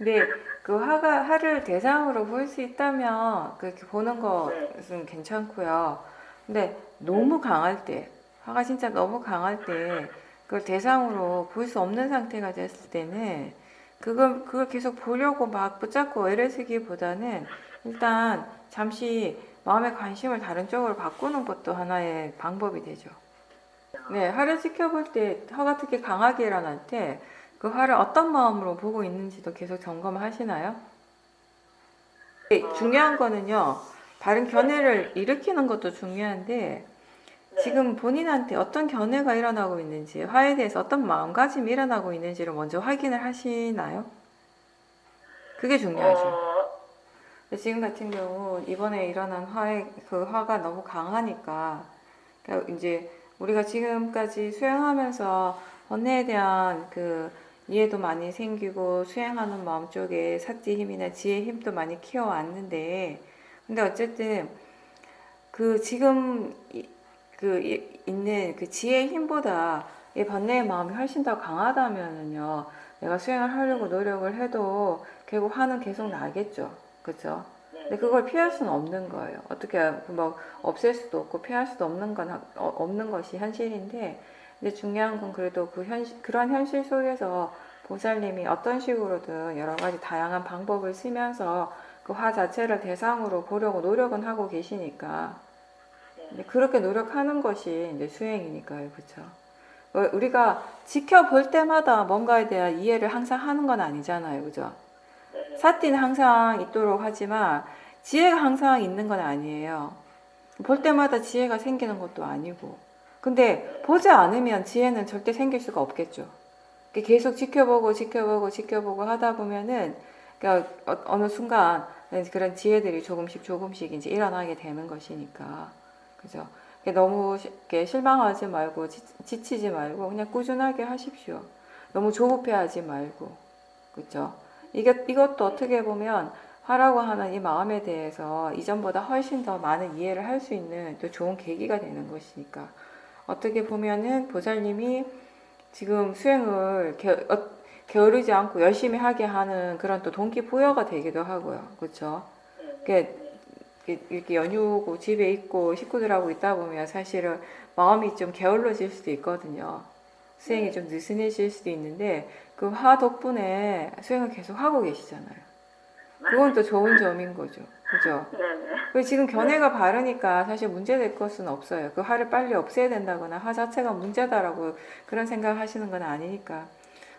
근데 그 화를 대상으로 볼 수 있다면 그렇게 보는 네, 것은 괜찮고요. 근데 네. 너무 강할 때, 화가 진짜 너무 강할 때 그걸 대상으로 볼 수 없는 상태가 됐을 때는 그걸 계속 보려고 막 붙잡고 애를 쓰기보다는 일단 잠시 마음의 관심을 다른 쪽으로 바꾸는 것도 하나의 방법이 되죠. 네, 화를 지켜볼 때, 화가 특히 강하게 일어날 때, 그 화를 어떤 마음으로 보고 있는지도 계속 점검하시나요? 어, 중요한 거는요, 다른 네, 견해를 일으키는 것도 중요한데, 네. 지금 본인한테 어떤 견해가 일어나고 있는지, 화에 대해서 어떤 마음가짐이 일어나고 있는지를 먼저 확인을 하시나요? 그게 중요하죠. 어, 지금 같은 경우, 이번에 일어난 그 화가 너무 강하니까, 그러니까 이제 우리가 지금까지 수행하면서 번뇌에 대한 그 이해도 많이 생기고 수행하는 마음 쪽에 사지 힘이나 지혜 힘도 많이 키워왔는데 근데 어쨌든 그 지금 있는 그 지혜의 힘보다 이 번뇌의 마음이 훨씬 더 강하다면은요 내가 수행을 하려고 네, 노력을 해도 결국 화는 계속 네, 나겠죠. 그렇죠? 네, 근데 그걸 네, 피할 네. 수는 없는 거예요. 어떻게 뭐 없앨 수도 없고 피할 수도 없는 건 없는 것이 현실인데 근데 중요한 건 그래도 그런 현실 속에서 보살님이 어떤 식으로든 여러 가지 다양한 방법을 쓰면서 그 화 자체를 대상으로 보려고 노력은 하고 계시니까 이제 네. 그렇게 노력하는 것이 이제 수행이니까요, 그렇죠? 우리가 지켜볼 때마다 뭔가에 대한 이해를 항상 하는 건 아니잖아요, 그죠? 네, 사띠는 항상 있도록 하지만 지혜가 항상 있는 건 아니에요. 볼 때마다 지혜가 생기는 것도 아니고. 근데 네, 보지 않으면 지혜는 절대 생길 수가 없겠죠. 계속 지켜보고 하다 보면은 그러니까 어느 순간 그런 지혜들이 조금씩 이제 일어나게 되는 것이니까. 그죠? 너무 실망하지 말고 지치지 말고 그냥 꾸준하게 하십시오. 너무 조급해하지 말고. 그죠? 이것도 네, 어떻게 보면 화라고 하는 이 마음에 대해서 이전보다 훨씬 더 많은 이해를 할 수 있는 또 좋은 계기가 되는 것이니까. 어떻게 보면은 보살님이 지금 수행을 게으르지 않고 열심히 하게 하는 그런 또 동기부여가 되기도 하고요. 그렇죠? 네, 이렇게, 네, 이렇게 연휴고 집에 있고 식구들하고 있다 보면 사실은 마음이 좀 게을러질 수도 있거든요. 수행이 좀 네. 느슨해질 수도 있는데 그 화 덕분에 수행을 계속 하고 계시잖아요. 그건 또 맞아요. 좋은 점인 거죠. 그죠? 네, 네, 그리고 지금 네, 견해가 바르니까 사실 문제될 것은 없어요. 그 화를 빨리 없애야 된다거나 화 자체가 문제다라고 그런 생각 하시는 건 아니니까.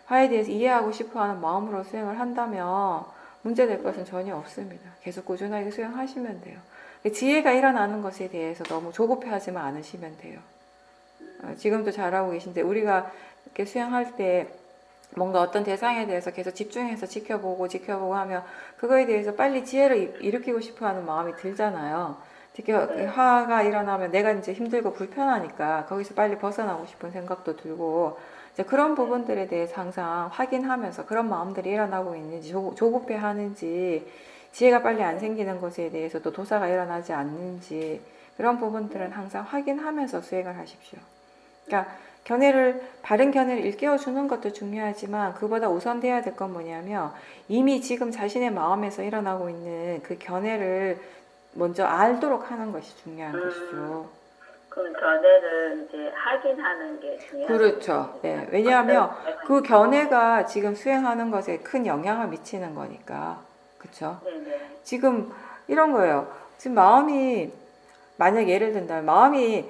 화에 대해서 이해하고 싶어 하는 마음으로 수행을 한다면 문제될 것은 네, 전혀 없습니다. 계속 꾸준하게 수행하시면 돼요. 지혜가 일어나는 것에 대해서 너무 조급해하지만 않으시면 돼요. 지금도 잘하고 계신데 우리가 이렇게 수행할 때 뭔가 어떤 대상에 대해서 계속 집중해서 지켜보고 하면 그거에 대해서 빨리 지혜를 일으키고 싶어 하는 마음이 들잖아요. 특히 네, 화가 일어나면 내가 이제 힘들고 불편하니까 거기서 빨리 벗어나고 싶은 생각도 들고 이제 그런 네, 부분들에 대해서 항상 확인하면서 그런 마음들이 일어나고 있는지 조급해 하는지 지혜가 빨리 안 네, 생기는 것에 대해서 또 도사가 일어나지 않는지 그런 부분들은 네, 항상 확인하면서 수행을 하십시오. 그러니까 바른 견해를 일깨워 주는 것도 중요하지만 그보다 우선돼야 될 건 뭐냐면 이미 지금 자신의 마음에서 일어나고 있는 그 견해를 먼저 알도록 하는 것이 중요한 음, 것이죠. 그럼 견해를 이제 확인하는 게 중요한 그렇죠. 거겠네요. 네. 어떤 왜냐하면 견해가 그 있는지. 견해가 지금 수행하는 것에 큰 영향을 미치는 거니까. 그렇죠? 네, 네, 지금 이런 거예요. 지금 마음이 만약 예를 든다면 마음이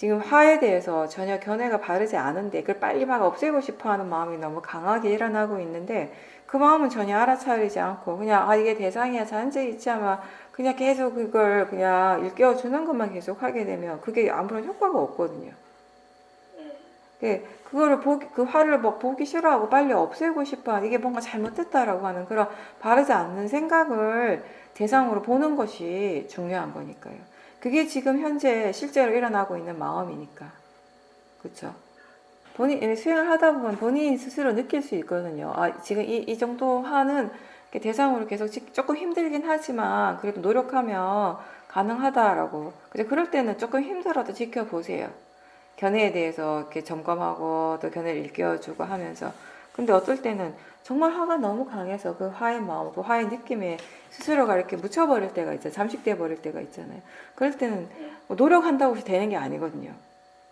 지금 화에 대해서 전혀 견해가 바르지 않은데 그걸 빨리 막 없애고 싶어 하는 마음이 너무 강하게 일어나고 있는데 그 마음은 전혀 알아차리지 않고 그냥 이게 대상이야 잔재 있지 하면 그냥 계속 그걸 그냥 일깨워 주는 것만 계속 하게 되면 그게 아무런 효과가 없거든요. 네, 예, 그 화를 막 보기 싫어하고 빨리 없애고 싶어 하는 이게 뭔가 잘못됐다라고 하는 그런 바르지 않는 생각을 대상으로 보는 것이 중요한 거니까요. 그게 지금 현재 실제로 일어나고 있는 마음이니까. 그쵸? 수행을 하다 보면 본인 스스로 느낄 수 있거든요. 지금 이 정도 화는 대상으로 계속 조금 힘들긴 하지만 그래도 노력하면 가능하다라고. 그럴 때는 조금 힘들어도 지켜보세요. 견해에 대해서 이렇게 점검하고 또 견해를 일깨워주고 하면서 근데 어떨 때는 정말 화가 너무 강해서 그 화의 마음, 그 화의 느낌에 스스로가 이렇게 묻혀버릴 때가 있잖아요. 잠식돼 버릴 때가 있잖아요. 그럴 때는 네. 뭐 노력한다고 해서 되는 게 아니거든요.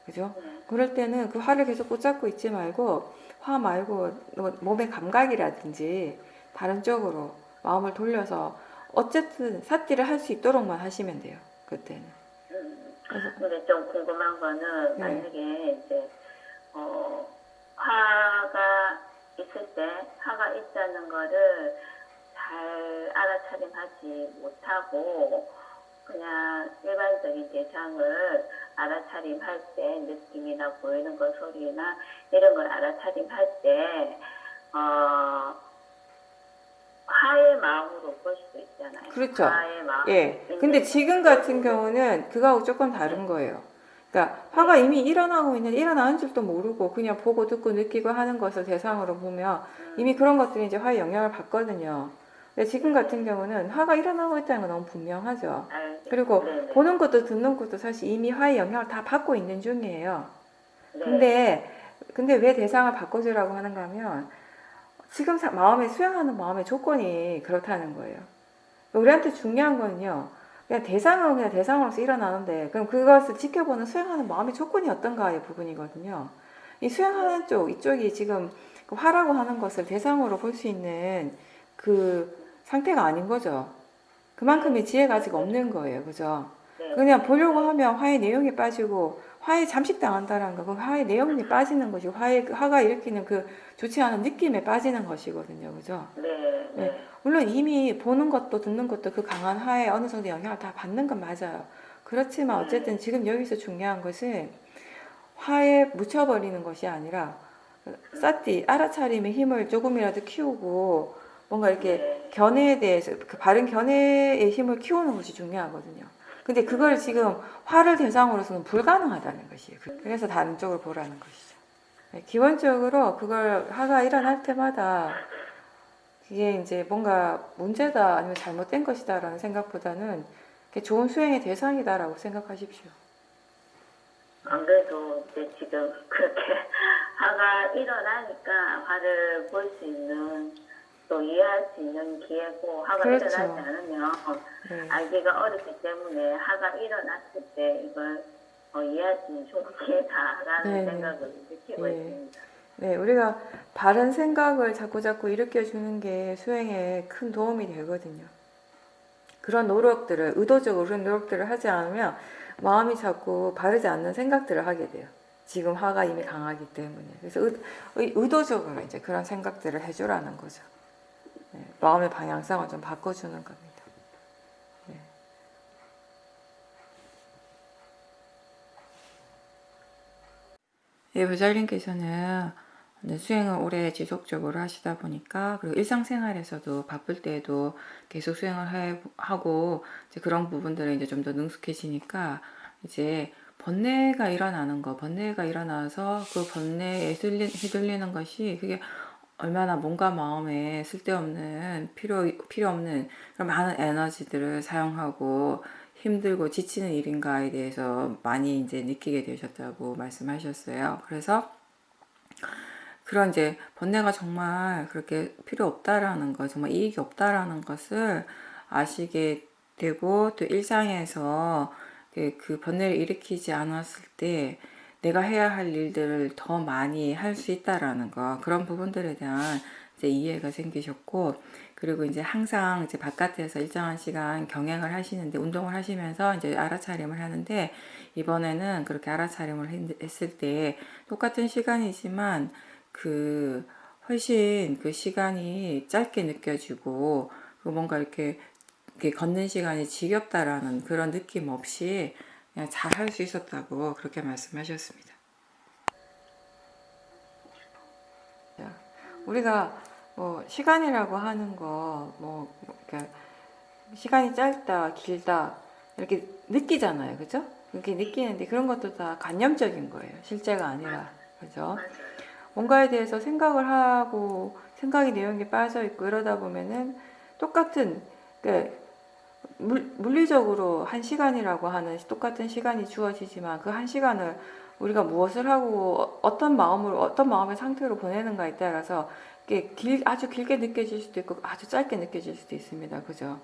그죠? 네. 그럴 때는 그 화를 계속 붙잡고 있지 말고 화 말고 뭐 몸의 감각이라든지 다른 쪽으로 마음을 돌려서 어쨌든 삿디를 할 수 있도록만 하시면 돼요. 그때는. 그래서 근데 좀 궁금한 거는 네. 만약에 이제 화가 있을 때 화가 있다는 거를 잘 알아차림하지 못하고 그냥 일반적인 대상을 알아차림할 때 느낌이나 보이는 것 소리나 이런 걸 알아차림할 때 화의 마음으로 볼 수도 있잖아요. 그렇죠. 화의 마음. 예. 근데 지금 같은 경우는 그거하고 조금 다른 거예요. 그러니까 화가 이미 일어나고 있는데 일어나는 줄도 모르고 그냥 보고 듣고 느끼고 하는 것을 대상으로 보면 이미 그런 것들이 이제 화에 영향을 받거든요. 근데 지금 같은 경우는 화가 일어나고 있다는 건 너무 분명하죠. 그리고 네네. 보는 것도 듣는 것도 사실 이미 화의 영향을 다 받고 있는 중이에요. 네. 근데 왜 대상을 바꿔주라고 하는가 하면 지금 마음에 수용하는 마음의 조건이 그렇다는 거예요. 우리한테 중요한 거는요. 그냥 대상은 그냥 대상으로서 일어나는데 그럼 그것을 지켜보는 수용하는 마음의 조건이 어떤가의 부분이거든요. 이 수용하는 쪽 이쪽이 지금 그 화라고 하는 것을 대상으로 볼 수 있는 그 상태가 아닌 거죠. 그만큼의 지혜가 아직 없는 거예요. 그죠? 네. 그냥 보려고 하면 화의 내용에 빠지고 화에 잠식당한다는 거, 그 화의 내용에 빠지는 것이 화가 일으키는 그 좋지 않은 느낌에 빠지는 것이거든요. 그죠? 네. 네. 물론 이미 보는 것도 듣는 것도 그 강한 화에 어느 정도 영향을 다 받는 건 맞아요. 그렇지만 어쨌든 지금 여기서 중요한 것은 화에 묻혀버리는 것이 아니라 쌌디 알아차림의 힘을 조금이라도 키우고 뭔가 이렇게 견해에 대해서 그 바른 견해의 힘을 키우는 것이 중요하거든요. 근데 그걸 지금 화를 대상으로서는 불가능하다는 것이에요. 그래서 다른 쪽으로 보라는 것이죠. 네, 기본적으로 그걸 화가 일어날 때마다 이게 이제 뭔가 문제다 아니면 잘못된 것이다라는 생각보다는 좋은 수행의 대상이다라고 생각하십시오. 안 그래도 이제 지금 그렇게 화가 일어나니까 화를 볼 수 있는 또 이해할 수 있는 기회고 화가 그렇죠. 일어나지 않으면 네. 알기가 어렵기 때문에 화가 일어났을 때 이걸 이해할 수 있는 좋은 기회다라는 네네. 생각을 느끼고 예. 있습니다. 네, 우리가 바른 생각을 자꾸자꾸 일으켜주는 게 수행에 큰 도움이 되거든요. 그런 노력들을, 의도적으로 그런 노력들을 하지 않으면 마음이 자꾸 바르지 않는 생각들을 하게 돼요. 지금 화가 이미 강하기 때문에. 그래서 의도적으로 이제 그런 생각들을 해주라는 거죠. 네, 마음의 방향성을 좀 바꿔주는 겁니다. 네. 예, 부자님께서는 수행을 오래 지속적으로 하시다 보니까 그리고 일상생활에서도 바쁠 때에도 계속 수행을 하고 이제 그런 부분들에 이제 좀 더 능숙해지니까 이제 번뇌가 일어나는 거, 번뇌가 일어나서 그 번뇌에 휘둘리는 것이 그게 얼마나 몸과 마음에 쓸데없는 필요 없는 그런 많은 에너지들을 사용하고 힘들고 지치는 일인가에 대해서 많이 이제 느끼게 되셨다고 말씀하셨어요. 그래서 그런 이제 번뇌가 정말 그렇게 필요 없다라는 것, 정말 이익이 없다라는 것을 아시게 되고 또 일상에서 그 번뇌를 일으키지 않았을 때 내가 해야 할 일들을 더 많이 할 수 있다라는 거, 그런 부분들에 대한 이제 이해가 생기셨고, 그리고 이제 항상 이제 바깥에서 일정한 시간 경행을 하시는데 운동을 하시면서 이제 알아차림을 하는데 이번에는 그렇게 알아차림을 했을 때 똑같은 시간이지만 그 훨씬 그 시간이 짧게 느껴지고 뭔가 이렇게 걷는 시간이 지겹다라는 그런 느낌 없이 그냥 잘 할 수 있었다고 그렇게 말씀하셨습니다. 우리가 뭐 시간이라고 하는 거 뭐 시간이 짧다 길다 이렇게 느끼잖아요, 그죠? 그렇게 느끼는데 그런 것도 다 관념적인 거예요, 실제가 아니라. 그죠? 뭔가에 대해서 생각을 하고 생각이 내용에 빠져 있고 이러다 보면은 똑같은 물리적으로 1시간이라고 하는 똑같은 시간이 주어지지만 그 1시간을 우리가 무엇을 하고 어떤 마음으로 어떤 마음의 상태로 보내는가에 따라서 이게 아주 길게 느껴질 수도 있고 아주 짧게 느껴질 수도 있습니다. 그죠?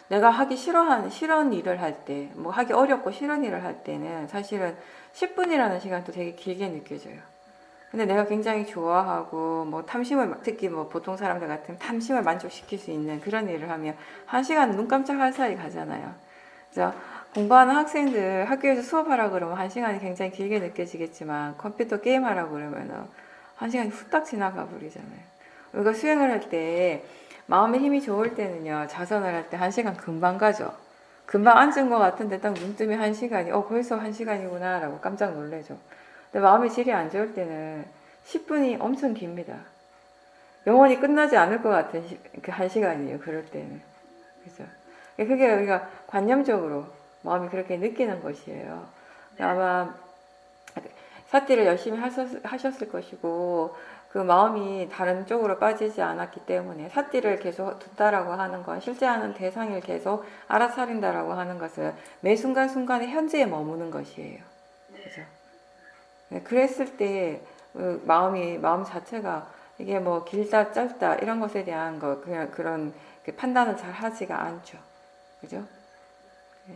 내가 하기 싫은 일을 할 때, 뭐 하기 어렵고 싫은 일을 할 때는 사실은 10분이라는 시간도 되게 길게 느껴져요. 근데 내가 굉장히 좋아하고 뭐 특히 뭐 보통 사람들 같으면 탐심을 만족시킬 수 있는 그런 일을 하면 1시간 눈 깜짝할 사이 가잖아요. 그래서 공부하는 학생들 학교에서 수업하라 그러면 1시간이 굉장히 길게 느껴지겠지만 컴퓨터 게임하라 그러면은 1시간이 후딱 지나가 버리잖아요. 우리가 수행을 할 때 마음의 힘이 좋을 때는요, 자선을 할 때 1시간 금방 가죠. 금방 앉은 것 같은데 딱 눈 뜨면 1시간이 벌써 1시간이구나 라고 깜짝 놀래죠. 근데 마음의 질이 안 좋을 때는 10분이 엄청 깁니다. 영원히 끝나지 않을 것 같은 그 1시간이에요. 그럴 때는. 그죠? 그게 우리가 관념적으로 마음이 그렇게 느끼는 것이에요. 아마 사띠를 열심히 하셨을 것이고 그 마음이 다른 쪽으로 빠지지 않았기 때문에 사띠를 계속 듣다라고 하는 건 실제 하는 대상을 계속 알아차린다라고 하는 것은 매 순간순간에 현재에 머무는 것이에요. 그죠? 그랬을 때 마음 자체가 이게 뭐 길다 짧다 이런 것에 대한 그런 판단을 잘 하지가 않죠. 그죠? 네.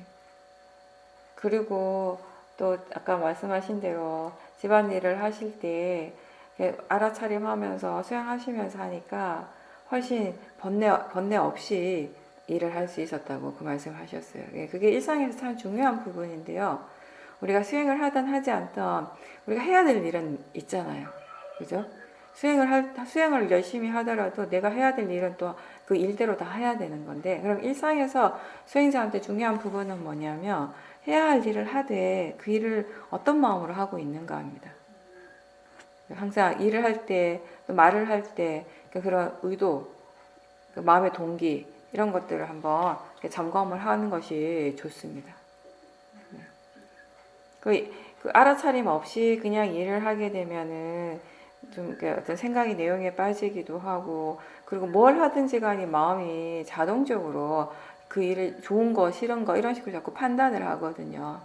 그리고 또 아까 말씀하신 대로 집안일을 하실 때 알아차림하면서 수행하시면서 하니까 훨씬 번뇌 없이 일을 할 수 있었다고 그 말씀하셨어요. 그게 일상에서 참 중요한 부분인데요. 우리가 수행을 하든 하지 않든 우리가 해야 될 일은 있잖아요. 그죠? 수행을 열심히 하더라도 내가 해야 될 일은 또 그 일대로 다 해야 되는 건데, 그럼 일상에서 수행자한테 중요한 부분은 뭐냐면 해야 할 일을 하되 그 일을 어떤 마음으로 하고 있는가 합니다. 항상 일을 할 때, 또 말을 할 때 그런 의도, 그 마음의 동기 이런 것들을 한번 점검을 하는 것이 좋습니다. 그 알아차림 없이 그냥 일을 하게 되면은 좀 어떤 생각이 내용에 빠지기도 하고, 그리고 뭘 하든지 간에 마음이 자동적으로 그 일을 좋은 거 싫은 거 이런 식으로 자꾸 판단을 하거든요.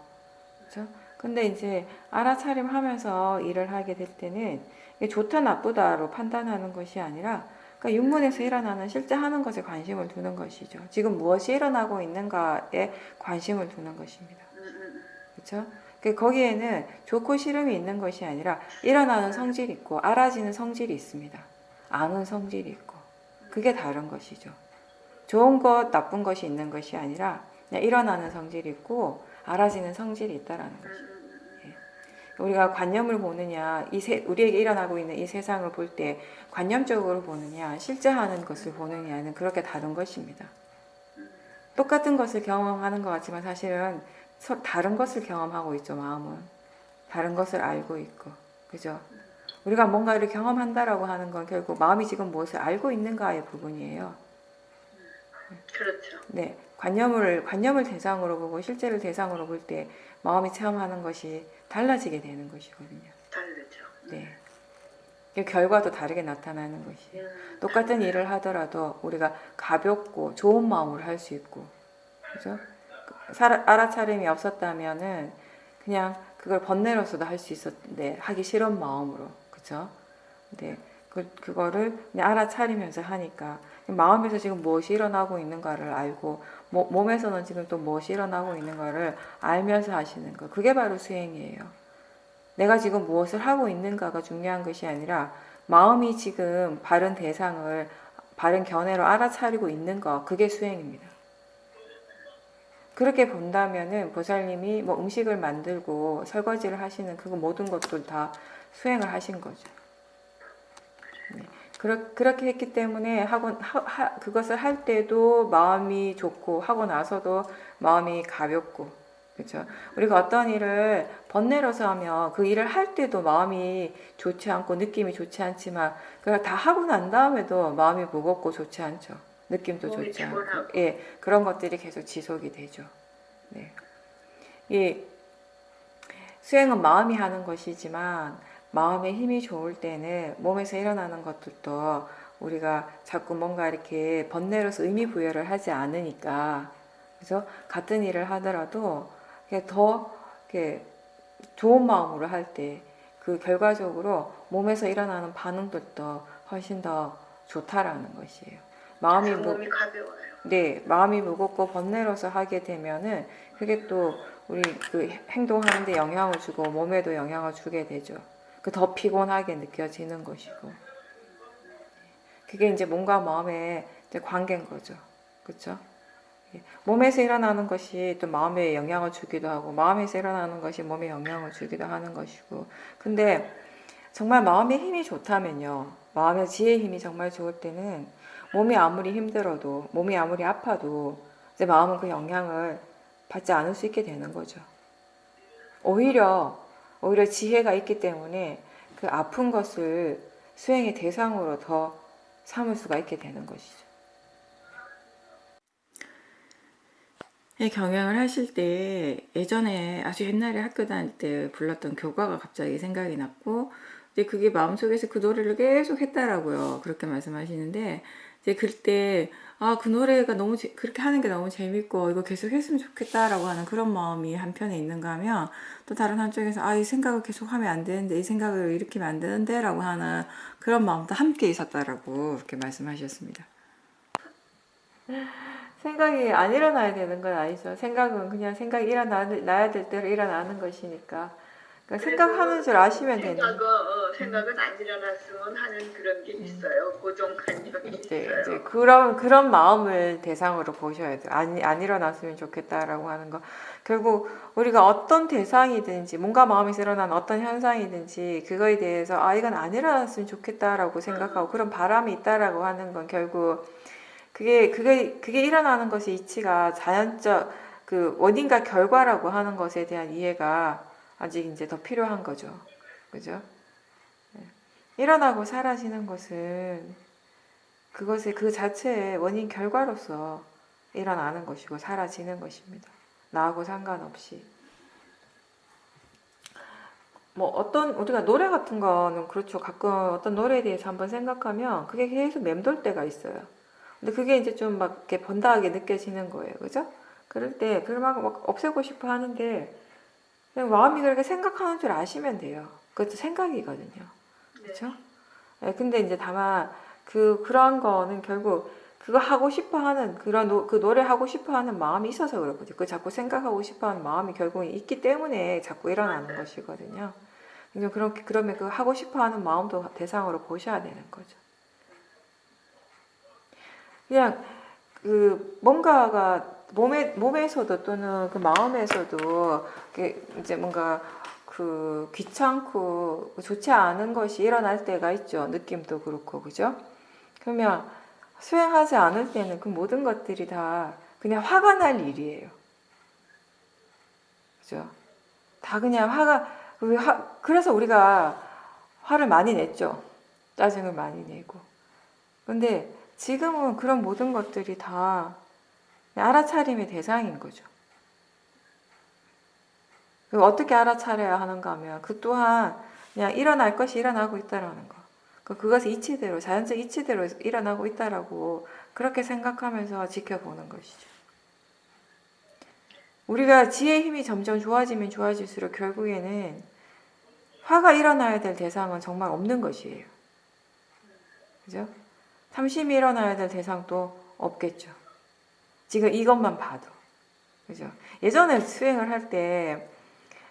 그렇죠? 근데 이제 알아차림 하면서 일을 하게 될 때는 이게 좋다 나쁘다로 판단하는 것이 아니라 그러니까 육문에서 일어나는 실제 하는 것에 관심을 두는 것이죠. 지금 무엇이 일어나고 있는가에 관심을 두는 것입니다. 그렇죠? 거기에는 좋고 싫음이 있는 것이 아니라 일어나는 성질이 있고 알아지는 성질이 있습니다. 아는 성질이 있고 그게 다른 것이죠. 좋은 것, 나쁜 것이 있는 것이 아니라 그냥 일어나는 성질이 있고 알아지는 성질이 있다라는 것이죠. 예. 우리가 관념을 보느냐, 우리에게 일어나고 있는 이 세상을 볼 때 관념적으로 보느냐, 실제 하는 것을 보느냐는 그렇게 다른 것입니다. 똑같은 것을 경험하는 것 같지만 사실은 다른 것을 경험하고 있죠. 마음은 다른 것을 알고 있고, 그죠? 우리가 뭔가를 경험한다라고 하는 건 결국 마음이 지금 무엇을 알고 있는가의 부분이에요. 그렇죠. 네, 관념을 대상으로 보고 실제를 대상으로 볼 때 마음이 체험하는 것이 달라지게 되는 것이거든요. 다르죠. 네, 결과도 다르게 나타나는 것이에요. 똑같은 일을 하더라도 우리가 가볍고 좋은 마음으로 할 수 있고, 그죠? 알아차림이 없었다면은 그냥 그걸 번뇌로서도 할 수 있었는데 하기 싫은 마음으로, 그죠? 근데 그거를 그냥 알아차리면서 하니까 마음에서 지금 무엇이 일어나고 있는가를 알고 몸에서는 지금 또 무엇이 일어나고 있는가를 알면서 하시는 거, 그게 바로 수행이에요. 내가 지금 무엇을 하고 있는가가 중요한 것이 아니라 마음이 지금 바른 대상을 바른 견해로 알아차리고 있는 거, 그게 수행입니다. 그렇게 본다면은 보살님이 뭐 음식을 만들고 설거지를 하시는 그 모든 것들 다 수행을 하신 거죠. 네. 그렇게 했기 때문에 그것을 할 때도 마음이 좋고 하고 나서도 마음이 가볍고, 그렇죠? 우리가 어떤 일을 번뇌로서 하면 그 일을 할 때도 마음이 좋지 않고 느낌이 좋지 않지만 그걸 다 하고 난 다음에도 마음이 무겁고 좋지 않죠. 느낌도 좋지 않고, 예, 그런 것들이 계속 지속이 되죠. 네. 이 수행은 마음이 하는 것이지만 마음의 힘이 좋을 때는 몸에서 일어나는 것들도 우리가 자꾸 뭔가 이렇게 번뇌로서 의미 부여를 하지 않으니까, 그죠? 같은 일을 하더라도 이렇게 더 이렇게 좋은 마음으로 할 때 그 결과적으로 몸에서 일어나는 반응들도 훨씬 더 좋다라는 것이에요. 마음이 몸이 가벼워요. 네, 마음이 무겁고 번뇌로서 하게 되면은 그게 또 우리 그 행동하는데 영향을 주고 몸에도 영향을 주게 되죠. 그 더 피곤하게 느껴지는 것이고. 그게 이제 몸과 마음의 이제 관계인 거죠. 그렇죠? 몸에서 일어나는 것이 또 마음에 영향을 주기도 하고 마음에서 일어나는 것이 몸에 영향을 주기도 하는 것이고. 근데 정말 마음의 힘이 좋다면요. 마음의 지혜의 힘이 정말 좋을 때는 몸이 아무리 힘들어도 몸이 아무리 아파도 이제 마음은 그 영향을 받지 않을 수 있게 되는 거죠. 오히려 지혜가 있기 때문에 그 아픈 것을 수행의 대상으로 더 삼을 수가 있게 되는 것이죠. 이 경영을 하실 때 예전에 아주 옛날에 학교 다닐 때 불렀던 교과가 갑자기 생각이 났고 이제 그게 마음속에서 그 노래를 계속 했다라고요. 그렇게 말씀하시는데 이제 그때 그 노래가 너무 그렇게 하는 게 너무 재밌고 이거 계속 했으면 좋겠다라고 하는 그런 마음이 한편에 있는가 하면 또 다른 한쪽에서 이 생각을 계속 하면 안 되는데 이 생각을 일으키면 안 되는데 라고 하는 그런 마음도 함께 있었다라고 그렇게 말씀하셨습니다. 생각이 안 일어나야 되는 건 아니죠. 생각은 그냥 생각이 일어나야 될 대로 일어나는 것이니까. 그러니까 생각하는 줄 아시면 되는. 생각은 안 일어났으면 하는 그런 게 있어요. 고정관념이 네, 있어요. 이제 그런 마음을 대상으로 보셔야 돼요. 안 일어났으면 좋겠다라고 하는 거. 결국 우리가 어떤 대상이든지 뭔가 마음에서 일어나는 어떤 현상이든지 그거에 대해서 이건 안 일어났으면 좋겠다라고 생각하고 그런 바람이 있다라고 하는 건 결국 그게 일어나는 것이 이치가 자연적 그 원인과 결과라고 하는 것에 대한 이해가 아직 이제 더 필요한 거죠. 그죠? 일어나고 사라지는 것은 그것의 그 자체의 원인 결과로서 일어나는 것이고 사라지는 것입니다. 나하고 상관없이. 우리가 노래 같은 거는 그렇죠. 가끔 어떤 노래에 대해서 한번 생각하면 그게 계속 맴돌 때가 있어요. 근데 그게 이제 좀 막 이렇게 번다하게 느껴지는 거예요. 그죠? 그럴 때, 그걸 막 없애고 싶어 하는데, 그냥 마음이 그렇게 생각하는 줄 아시면 돼요. 그것도 생각이거든요. 그죠? 네, 근데 이제 다만, 그런 거는 결국, 그거 하고 싶어 하는, 그 노래 하고 싶어 하는 마음이 있어서 그렇거든요. 그 자꾸 생각하고 싶어 하는 마음이 결국은 있기 때문에 자꾸 일어나는 것이거든요. 그러면 그 하고 싶어 하는 마음도 대상으로 보셔야 되는 거죠. 그냥 뭔가가 몸에서도 또는 그 마음에서도 이제 뭔가 귀찮고 좋지 않은 것이 일어날 때가 있죠. 느낌도 그렇고, 그죠? 그러면 수행하지 않을 때는 그 모든 것들이 다 그냥 화가 날 일이에요. 그죠? 다 그냥 그래서 우리가 화를 많이 냈죠. 짜증을 많이 내고. 근데 지금은 그런 모든 것들이 다 알아차림의 대상인 거죠. 어떻게 알아차려야 하는가 하면 그 또한 그냥 일어날 것이 일어나고 있다라는 거. 그것이 이치대로 자연적 이치대로 일어나고 있다라고 그렇게 생각하면서 지켜보는 것이죠. 우리가 지혜의 힘이 점점 좋아지면 좋아질수록 결국에는 화가 일어나야 될 대상은 정말 없는 것이에요. 그죠? 탐심이 일어나야 될 대상도 없겠죠. 지금 이것만 봐도. 그죠? 예전에 수행을 할 때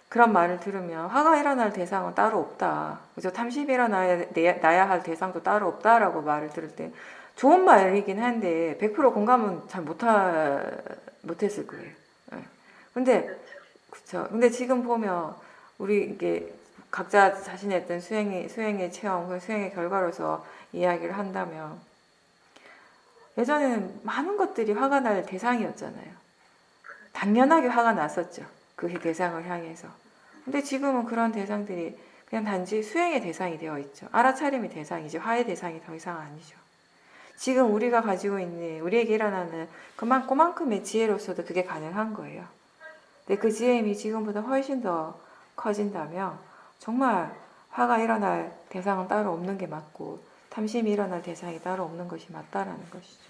그런 말을 들으면 화가 일어날 대상은 따로 없다. 그죠? 탐심이 일어나야 할 대상도 따로 없다라고 말을 들을 때 좋은 말이긴 한데 100% 공감은 잘 못했을 거예요. 네. 그쵸. 근데 지금 보면 우리 이게 각자 자신의 어떤 수행의 체험, 수행의 결과로서 이야기를 한다면 예전에는 많은 것들이 화가 날 대상이었잖아요. 당연하게 화가 났었죠. 그 대상을 향해서. 근데 지금은 그런 대상들이 그냥 단지 수행의 대상이 되어 있죠. 알아차림의 대상이지 화의 대상이 더 이상 아니죠. 지금 우리가 가지고 있는 우리에게 일어나는 그만큼의 지혜로서도 그게 가능한 거예요. 근데 그 지혜의 힘이 지금보다 훨씬 더 커진다면 정말 화가 일어날 대상은 따로 없는 게 맞고 탐심이 일어날 대상이 따로 없는 것이 맞다라는 것이죠.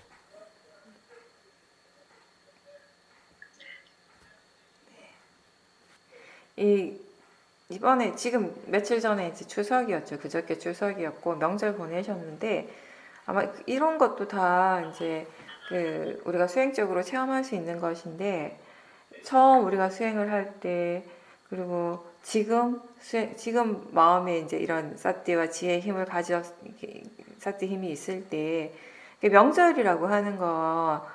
이번에 지금 며칠 전에 이제 추석이었죠. 그저께 추석이었고 명절 보내셨는데 아마 이런 것도 다 이제 우리가 수행적으로 체험할 수 있는 것인데 처음 우리가 수행을 할 때 그리고 지금 마음에 이제 이런 사띠와 지혜의 힘을 사띠 힘이 있을 때 명절이라고 하는 거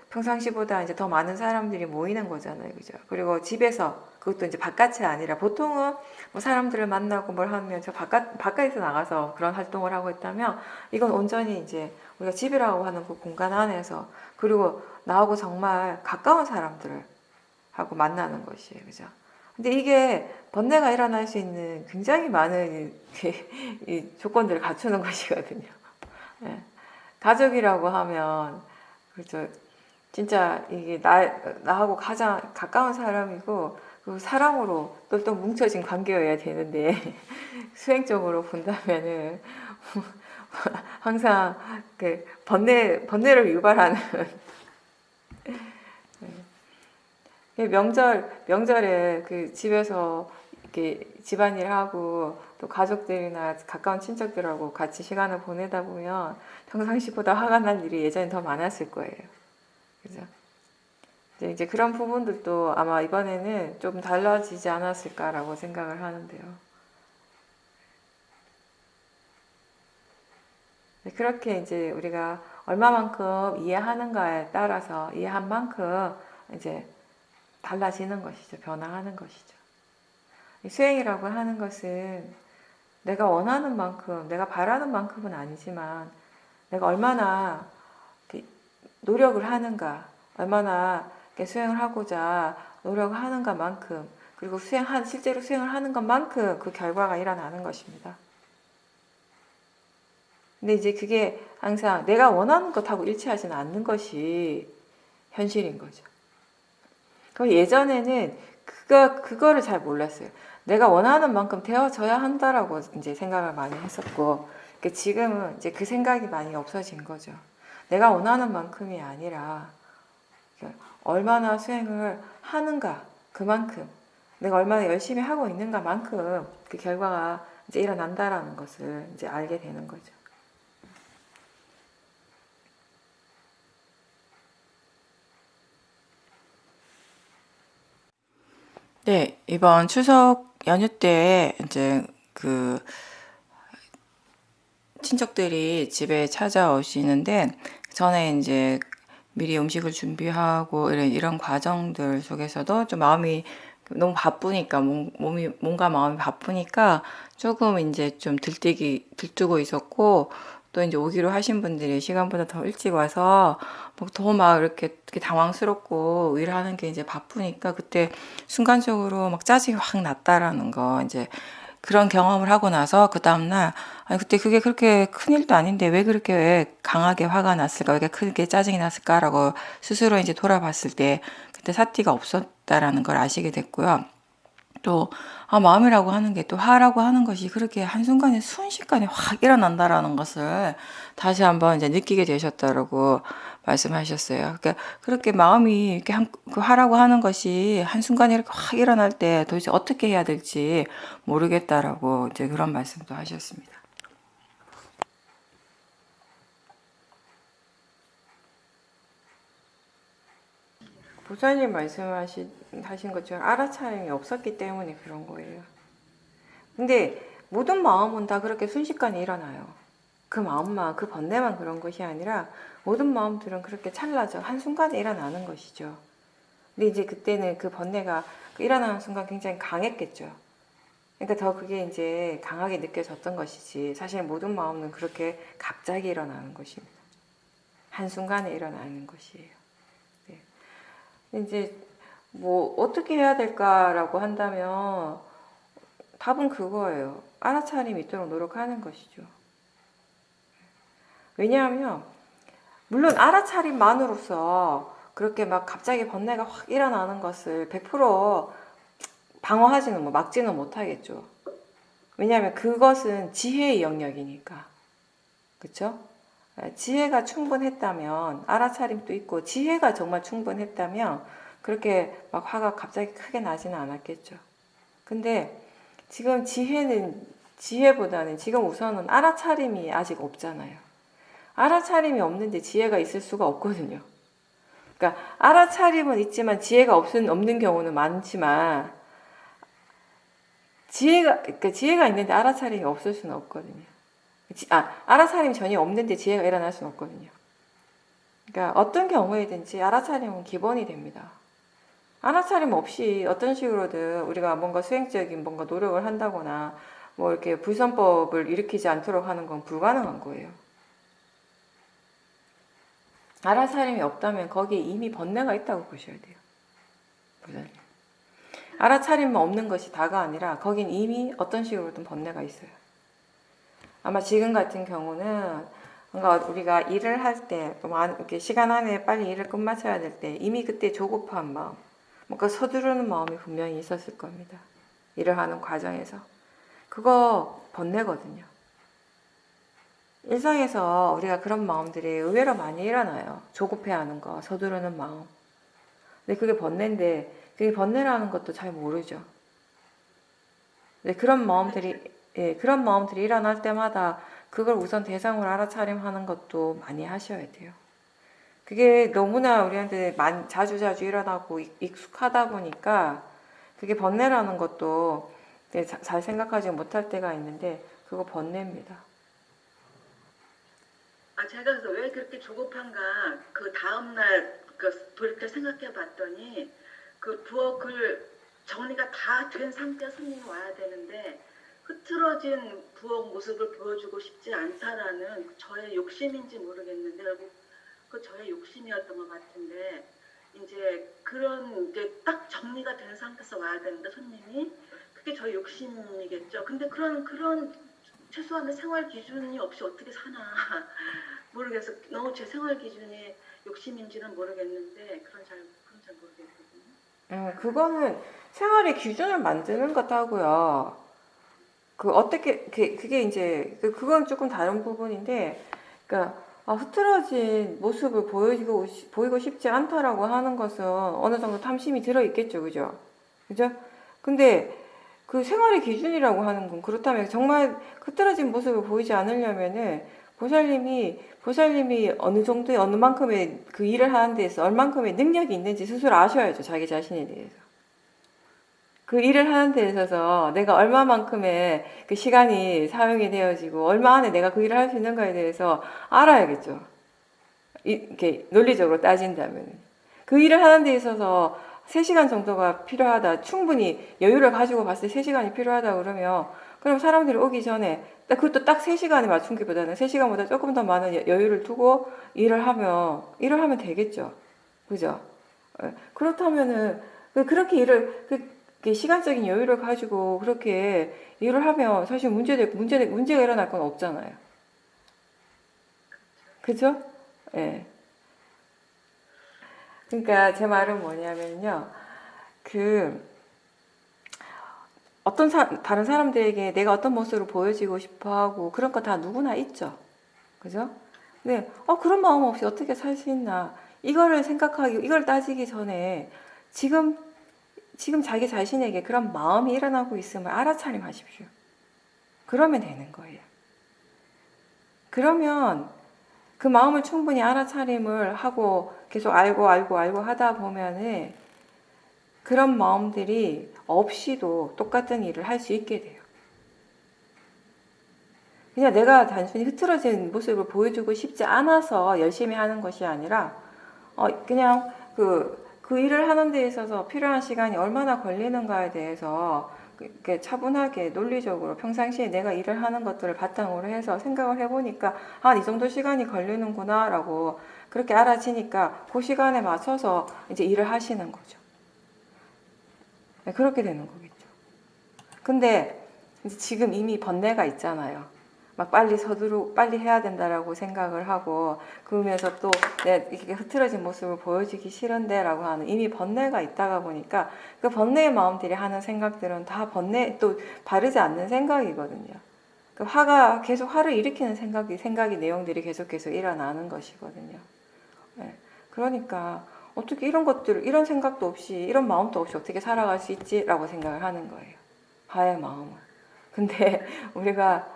평상시보다 이제 더 많은 사람들이 모이는 거잖아요, 그죠? 그리고 집에서 그것도 이제 바깥이 아니라 보통은 뭐 사람들을 만나고 뭘 하면 저 바깥에서 나가서 그런 활동을 하고 있다면 이건 온전히 이제 우리가 집이라고 하는 그 공간 안에서 그리고 나하고 정말 가까운 사람들을 하고 만나는 것이에요, 그죠? 근데 이게 번뇌가 일어날 수 있는 굉장히 많은 이 조건들을 갖추는 것이거든요. 예. 가족이라고 하면 그렇죠. 진짜 이게 나하고 가장 가까운 사람이고 그 사랑으로 똘똘 뭉쳐진 관계여야 되는데 수행적으로 본다면은 항상 그 번뇌를 유발하는 명절에 그 집에서 이렇게 집안일 하고 또 가족들이나 가까운 친척들하고 같이 시간을 보내다 보면 평상시보다 화가 난 일이 예전에 더 많았을 거예요. 그죠? 이제 그런 부분들도 아마 이번에는 좀 달라지지 않았을까라고 생각을 하는데요. 그렇게 이제 우리가 얼마만큼 이해하는가에 따라서 이해한 만큼 이제 달라지는 것이죠. 변화하는 것이죠. 수행이라고 하는 것은 내가 원하는 만큼, 내가 바라는 만큼은 아니지만 내가 얼마나 노력을 하는가, 얼마나 수행을 하고자 노력을 하는가만큼 그리고 실제로 수행을 하는 것만큼 그 결과가 일어나는 것입니다. 근데 이제 그게 항상 내가 원하는 것하고 일치하지는 않는 것이 현실인 거죠. 그럼 예전에는 그거를 잘 몰랐어요. 내가 원하는 만큼 되어져야 한다라고 이제 생각을 많이 했었고, 지금은 이제 그 생각이 많이 없어진 거죠. 내가 원하는 만큼이 아니라 얼마나 수행을 하는가 그만큼 내가 얼마나 열심히 하고 있는가만큼 그 결과가 이제 일어난다라는 것을 이제 알게 되는 거죠. 네, 이번 추석 연휴 때 이제 그 친척들이 집에 찾아오시는데 전에 이제 미리 음식을 준비하고 이런 과정들 속에서도 좀 마음이 너무 바쁘니까 몸과 마음이 바쁘니까 조금 이제 좀 들뜨고 있었고 또 이제 오기로 하신 분들이 시간보다 더 일찍 와서 더 막 이렇게 당황스럽고 일하는 게 이제 바쁘니까 그때 순간적으로 막 짜증이 확 났다라는 거 이제 그런 경험을 하고 나서 그 다음날 아니 그때 그게 그렇게 큰일도 아닌데 왜 그렇게 강하게 화가 났을까 왜 이렇게 크게 짜증이 났을까라고 스스로 이제 돌아봤을 때 그때 사티가 없었다라는 걸 아시게 됐고요. 또 마음이라고 하는 게 또 화라고 하는 것이 그렇게 한순간에 순식간에 확 일어난다라는 것을 다시 한번 이제 느끼게 되셨다라고 말씀하셨어요. 그러니까 그렇게 마음이 이렇게 그 화라고 하는 것이 한순간에 이렇게 확 일어날 때 도대체 어떻게 해야 될지 모르겠다라고 이제 그런 말씀도 하셨습니다. 보살님 말씀하신 것처럼 알아차림이 없었기 때문에 그런 거예요. 근데 모든 마음은 다 그렇게 순식간에 일어나요. 그 마음만, 그 번뇌만 그런 것이 아니라 모든 마음들은 그렇게 찰나죠. 한순간에 일어나는 것이죠. 근데 이제 그때는 그 번뇌가 일어나는 순간 굉장히 강했겠죠. 그러니까 더 그게 이제 강하게 느껴졌던 것이지 사실 모든 마음은 그렇게 갑자기 일어나는 것입니다. 한순간에 일어나는 것이에요. 네. 이제 뭐 어떻게 해야 될까라고 한다면 답은 그거예요. 알아차림이 있도록 노력하는 것이죠. 왜냐하면 물론 알아차림만으로서 그렇게 막 갑자기 번뇌가 확 일어나는 것을 100% 방어하지는 막지는 못하겠죠. 왜냐하면 그것은 지혜의 영역이니까. 그쵸? 지혜가 충분했다면, 알아차림도 있고, 지혜가 정말 충분했다면, 그렇게 막 화가 갑자기 크게 나지는 않았겠죠. 근데 지금 지혜보다는 지금 우선은 알아차림이 아직 없잖아요. 알아차림이 없는데 지혜가 있을 수가 없거든요. 그러니까 알아차림은 있지만 지혜가 없는 경우는 많지만, 그러니까 지혜가 있는데 알아차림이 없을 수는 없거든요. 알아차림이 전혀 없는데 지혜가 일어날 수는 없거든요. 그러니까 어떤 경우에든지 알아차림은 기본이 됩니다. 알아차림 없이 어떤 식으로든 우리가 뭔가 수행적인 뭔가 노력을 한다거나 뭐 이렇게 불선법을 일으키지 않도록 하는 건 불가능한 거예요. 알아차림이 없다면 거기에 이미 번뇌가 있다고 보셔야 돼요. 알아차림만 없는 것이 다가 아니라 거긴 이미 어떤 식으로든 번뇌가 있어요. 아마 지금 같은 경우는 뭔가 우리가 일을 할 때, 이렇게 시간 안에 빨리 일을 끝마쳐야 될 때 이미 그때 조급한 마음, 뭔가 서두르는 마음이 분명히 있었을 겁니다. 일을 하는 과정에서. 그거 번뇌거든요. 일상에서 우리가 그런 마음들이 의외로 많이 일어나요. 조급해하는 거, 서두르는 마음. 근데 그게 번뇌인데 그게 번뇌라는 것도 잘 모르죠. 근데 그런 마음들이 일어날 때마다 그걸 우선 대상으로 알아차림하는 것도 많이 하셔야 돼요. 그게 너무나 우리한테 자주 일어나고 익숙하다 보니까 그게 번뇌라는 것도 잘 생각하지 못할 때가 있는데 그거 번뇌입니다. 제가 그래서 왜 그렇게 조급한가 그 다음날 돌이켜 생각해 봤더니 그 부엌을 정리가 다 된 상태 손님이 와야 되는데 흐트러진 부엌 모습을 보여주고 싶지 않다라는 저의 욕심인지 모르겠는데 결국 그 저의 욕심이었던 것 같은데 이제 그런 이제 딱 정리가 된 상태에서 와야 되는데 손님이 그게 저의 욕심이겠죠. 근데 그런 최소한의 생활 기준이 없이 어떻게 사나 모르겠어. 너무 제 생활 기준이 욕심인지는 모르겠는데 그건 잘 모르겠거든요. 그거는 생활의 기준을 만드는 것하고요. 그게 이제 그건 조금 다른 부분인데, 그러니까 흐트러진 모습을 보이고 싶지 않다라고 하는 것은 어느 정도 탐심이 들어 있겠죠, 그죠? 그죠? 근데 그 생활의 기준이라고 하는 건 그렇다면 정말 흐트러진 모습을 보이지 않으려면은 보살님이 어느 정도의 어느 만큼의 그 일을 하는 데서 얼만큼의 능력이 있는지 스스로 아셔야죠, 자기 자신에 대해서. 그 일을 하는 데 있어서 내가 얼마만큼의 그 시간이 사용이 되어지고 얼마 안에 내가 그 일을 할 수 있는가에 대해서 알아야겠죠. 이렇게 논리적으로 따진다면. 그 일을 하는 데 있어서 3시간 정도가 필요하다. 충분히 여유를 가지고 봤을 때 3시간이 필요하다 그러면 그럼 사람들이 오기 전에 그것도 딱 3시간에 맞춘기보다는 3시간보다 조금 더 많은 여유를 두고 일을 하면 되겠죠. 그죠? 그렇다면은 그렇게 시간적인 여유를 가지고 그렇게 일을 하면 사실 문제가 일어날 건 없잖아요. 그죠? 예. 그러니까 제 말은 뭐냐면요. 다른 사람들에게 내가 어떤 모습으로 보여지고 싶어 하고 그런 거 다 누구나 있죠. 그죠? 근데, 그런 마음 없이 어떻게 살 수 있나. 이걸 따지기 전에 지금 자기 자신에게 그런 마음이 일어나고 있음을 알아차림하십시오. 그러면 되는 거예요. 그러면 그 마음을 충분히 알아차림을 하고 계속 알고 하다 보면은 그런 마음들이 없이도 똑같은 일을 할 수 있게 돼요. 그냥 내가 단순히 흐트러진 모습을 보여주고 싶지 않아서 열심히 하는 것이 아니라 그냥 그 일을 하는 데 있어서 필요한 시간이 얼마나 걸리는가에 대해서 차분하게 논리적으로 평상시에 내가 일을 하는 것들을 바탕으로 해서 생각을 해보니까 이 정도 시간이 걸리는구나 라고 그렇게 알아지니까 그 시간에 맞춰서 이제 일을 하시는 거죠. 네, 그렇게 되는 거겠죠. 근데 이제 지금 이미 번뇌가 있잖아요. 막 빨리 해야 된다라고 생각을 하고, 그러면서 또 내가 이렇게 흐트러진 모습을 보여주기 싫은데라고 하는 이미 번뇌가 있다가 보니까 그 번뇌의 마음들이 하는 생각들은 다 번뇌 또 바르지 않는 생각이거든요. 그 화가 계속 화를 일으키는 생각이 내용들이 계속 일어나는 것이거든요. 네. 그러니까 어떻게 이런 것들, 이런 생각도 없이, 이런 마음도 없이 어떻게 살아갈 수 있지라고 생각을 하는 거예요. 화의 마음을. 근데 우리가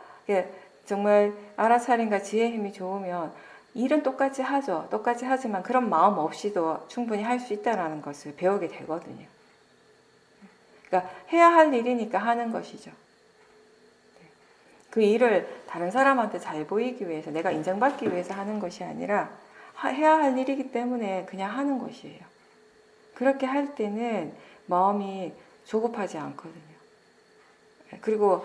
정말 알아차림과 지혜 힘이 좋으면 일은 똑같이 하죠. 똑같이 하지만 그런 마음 없이도 충분히 할 수 있다는 것을 배우게 되거든요. 그러니까 해야 할 일이니까 하는 것이죠. 그 일을 다른 사람한테 잘 보이기 위해서, 내가 인정받기 위해서 하는 것이 아니라 해야 할 일이기 때문에 그냥 하는 것이에요. 그렇게 할 때는 마음이 조급하지 않거든요. 그리고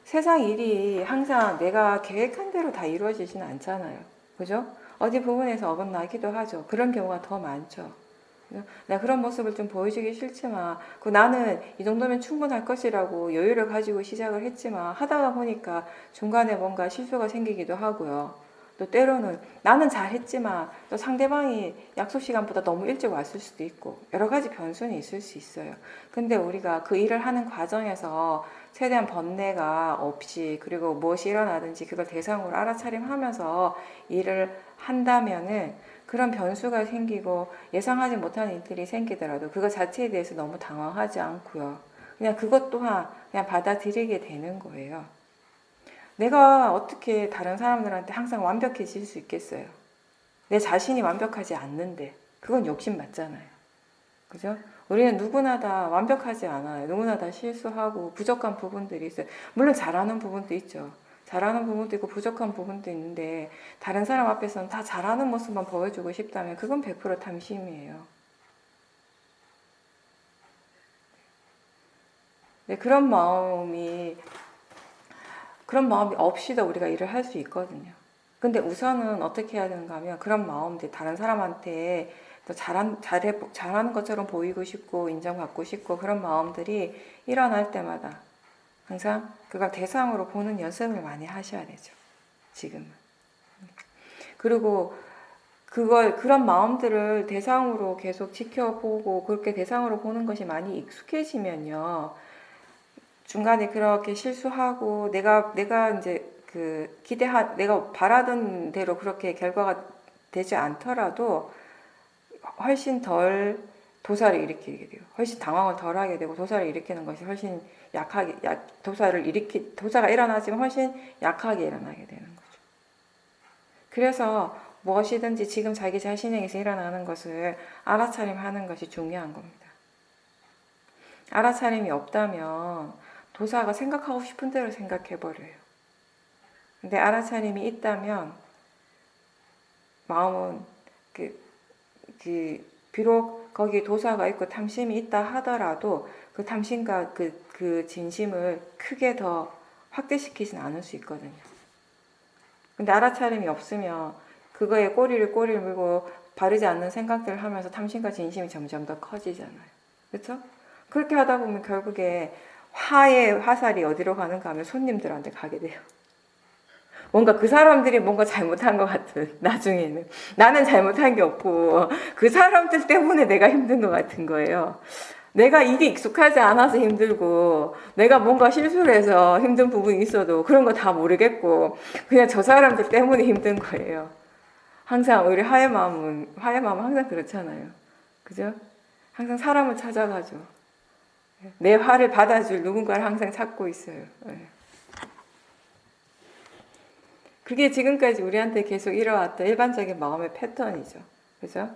세상 일이 항상 내가 계획한 대로 다 이루어지지는 않잖아요. 그죠? 어디 부분에서 어긋나기도 하죠. 그런 경우가 더 많죠. 내가 그런 모습을 좀 보여주기 싫지만 나는 이 정도면 충분할 것이라고 여유를 가지고 시작을 했지만 하다가 보니까 중간에 뭔가 실수가 생기기도 하고요. 또 때로는 나는 잘했지만 또 상대방이 약속 시간보다 너무 일찍 왔을 수도 있고 여러 가지 변수는 있을 수 있어요. 근데 우리가 그 일을 하는 과정에서 최대한 번뇌가 없이 그리고 무엇이 일어나든지 그걸 대상으로 알아차림하면서 일을 한다면은 그런 변수가 생기고 예상하지 못한 일들이 생기더라도 그것 자체에 대해서 너무 당황하지 않고요. 그냥 그것 또한 그냥 받아들이게 되는 거예요. 내가 어떻게 다른 사람들한테 항상 완벽해질 수 있겠어요? 내 자신이 완벽하지 않는데 그건 욕심 맞잖아요. 그죠? 우리는 누구나 다 완벽하지 않아요. 누구나 다 실수하고 부족한 부분들이 있어요. 물론 잘하는 부분도 있죠. 잘하는 부분도 있고 부족한 부분도 있는데 다른 사람 앞에서는 다 잘하는 모습만 보여주고 싶다면 그건 100% 탐심이에요. 네, 그런 마음이 없이도 우리가 일을 할 수 있거든요. 근데 우선은 어떻게 해야 되는가 하면 그런 마음들 다른 사람한테 더 잘하는 것처럼 보이고 싶고 인정받고 싶고 그런 마음들이 일어날 때마다 항상 그걸 대상으로 보는 연습을 많이 하셔야 되죠. 지금은. 그리고 그런 마음들을 대상으로 계속 지켜보고 그렇게 대상으로 보는 것이 많이 익숙해지면요. 중간에 그렇게 실수하고 내가 이제 내가 바라던 대로 그렇게 결과가 되지 않더라도 훨씬 덜 도사를 일으키게 돼요. 훨씬 당황을 덜 하게 되고 도사를 일으키는 것이 훨씬 도사가 일어나지만 훨씬 약하게 일어나게 되는 거죠. 그래서 무엇이든지 지금 자기 자신에게서 일어나는 것을 알아차림하는 것이 중요한 겁니다. 알아차림이 없다면 도사가 생각하고 싶은 대로 생각해버려요. 근데 알아차림이 있다면 마음은 비록 거기 도사가 있고 탐심이 있다 하더라도 그 탐심과 그 진심을 크게 더 확대시키진 않을 수 있거든요. 근데 알아차림이 없으면 그거에 꼬리를 물고 바르지 않는 생각들을 하면서 탐심과 진심이 점점 더 커지잖아요. 그렇죠? 그렇게 하다 보면 결국에 화의 화살이 어디로 가는가 하면 손님들한테 가게 돼요. 뭔가 그 사람들이 뭔가 잘못한 것 같은, 나중에는. 나는 잘못한 게 없고, 그 사람들 때문에 내가 힘든 것 같은 거예요. 내가 일이 익숙하지 않아서 힘들고, 내가 뭔가 실수를 해서 힘든 부분이 있어도 그런 거 다 모르겠고, 그냥 저 사람들 때문에 힘든 거예요. 항상 우리 화의 마음은 항상 그렇잖아요. 그죠? 항상 사람을 찾아가죠. 내 화를 받아줄 누군가를 항상 찾고 있어요. 그게 지금까지 우리한테 계속 이뤄왔던 일반적인 마음의 패턴이죠. 그죠?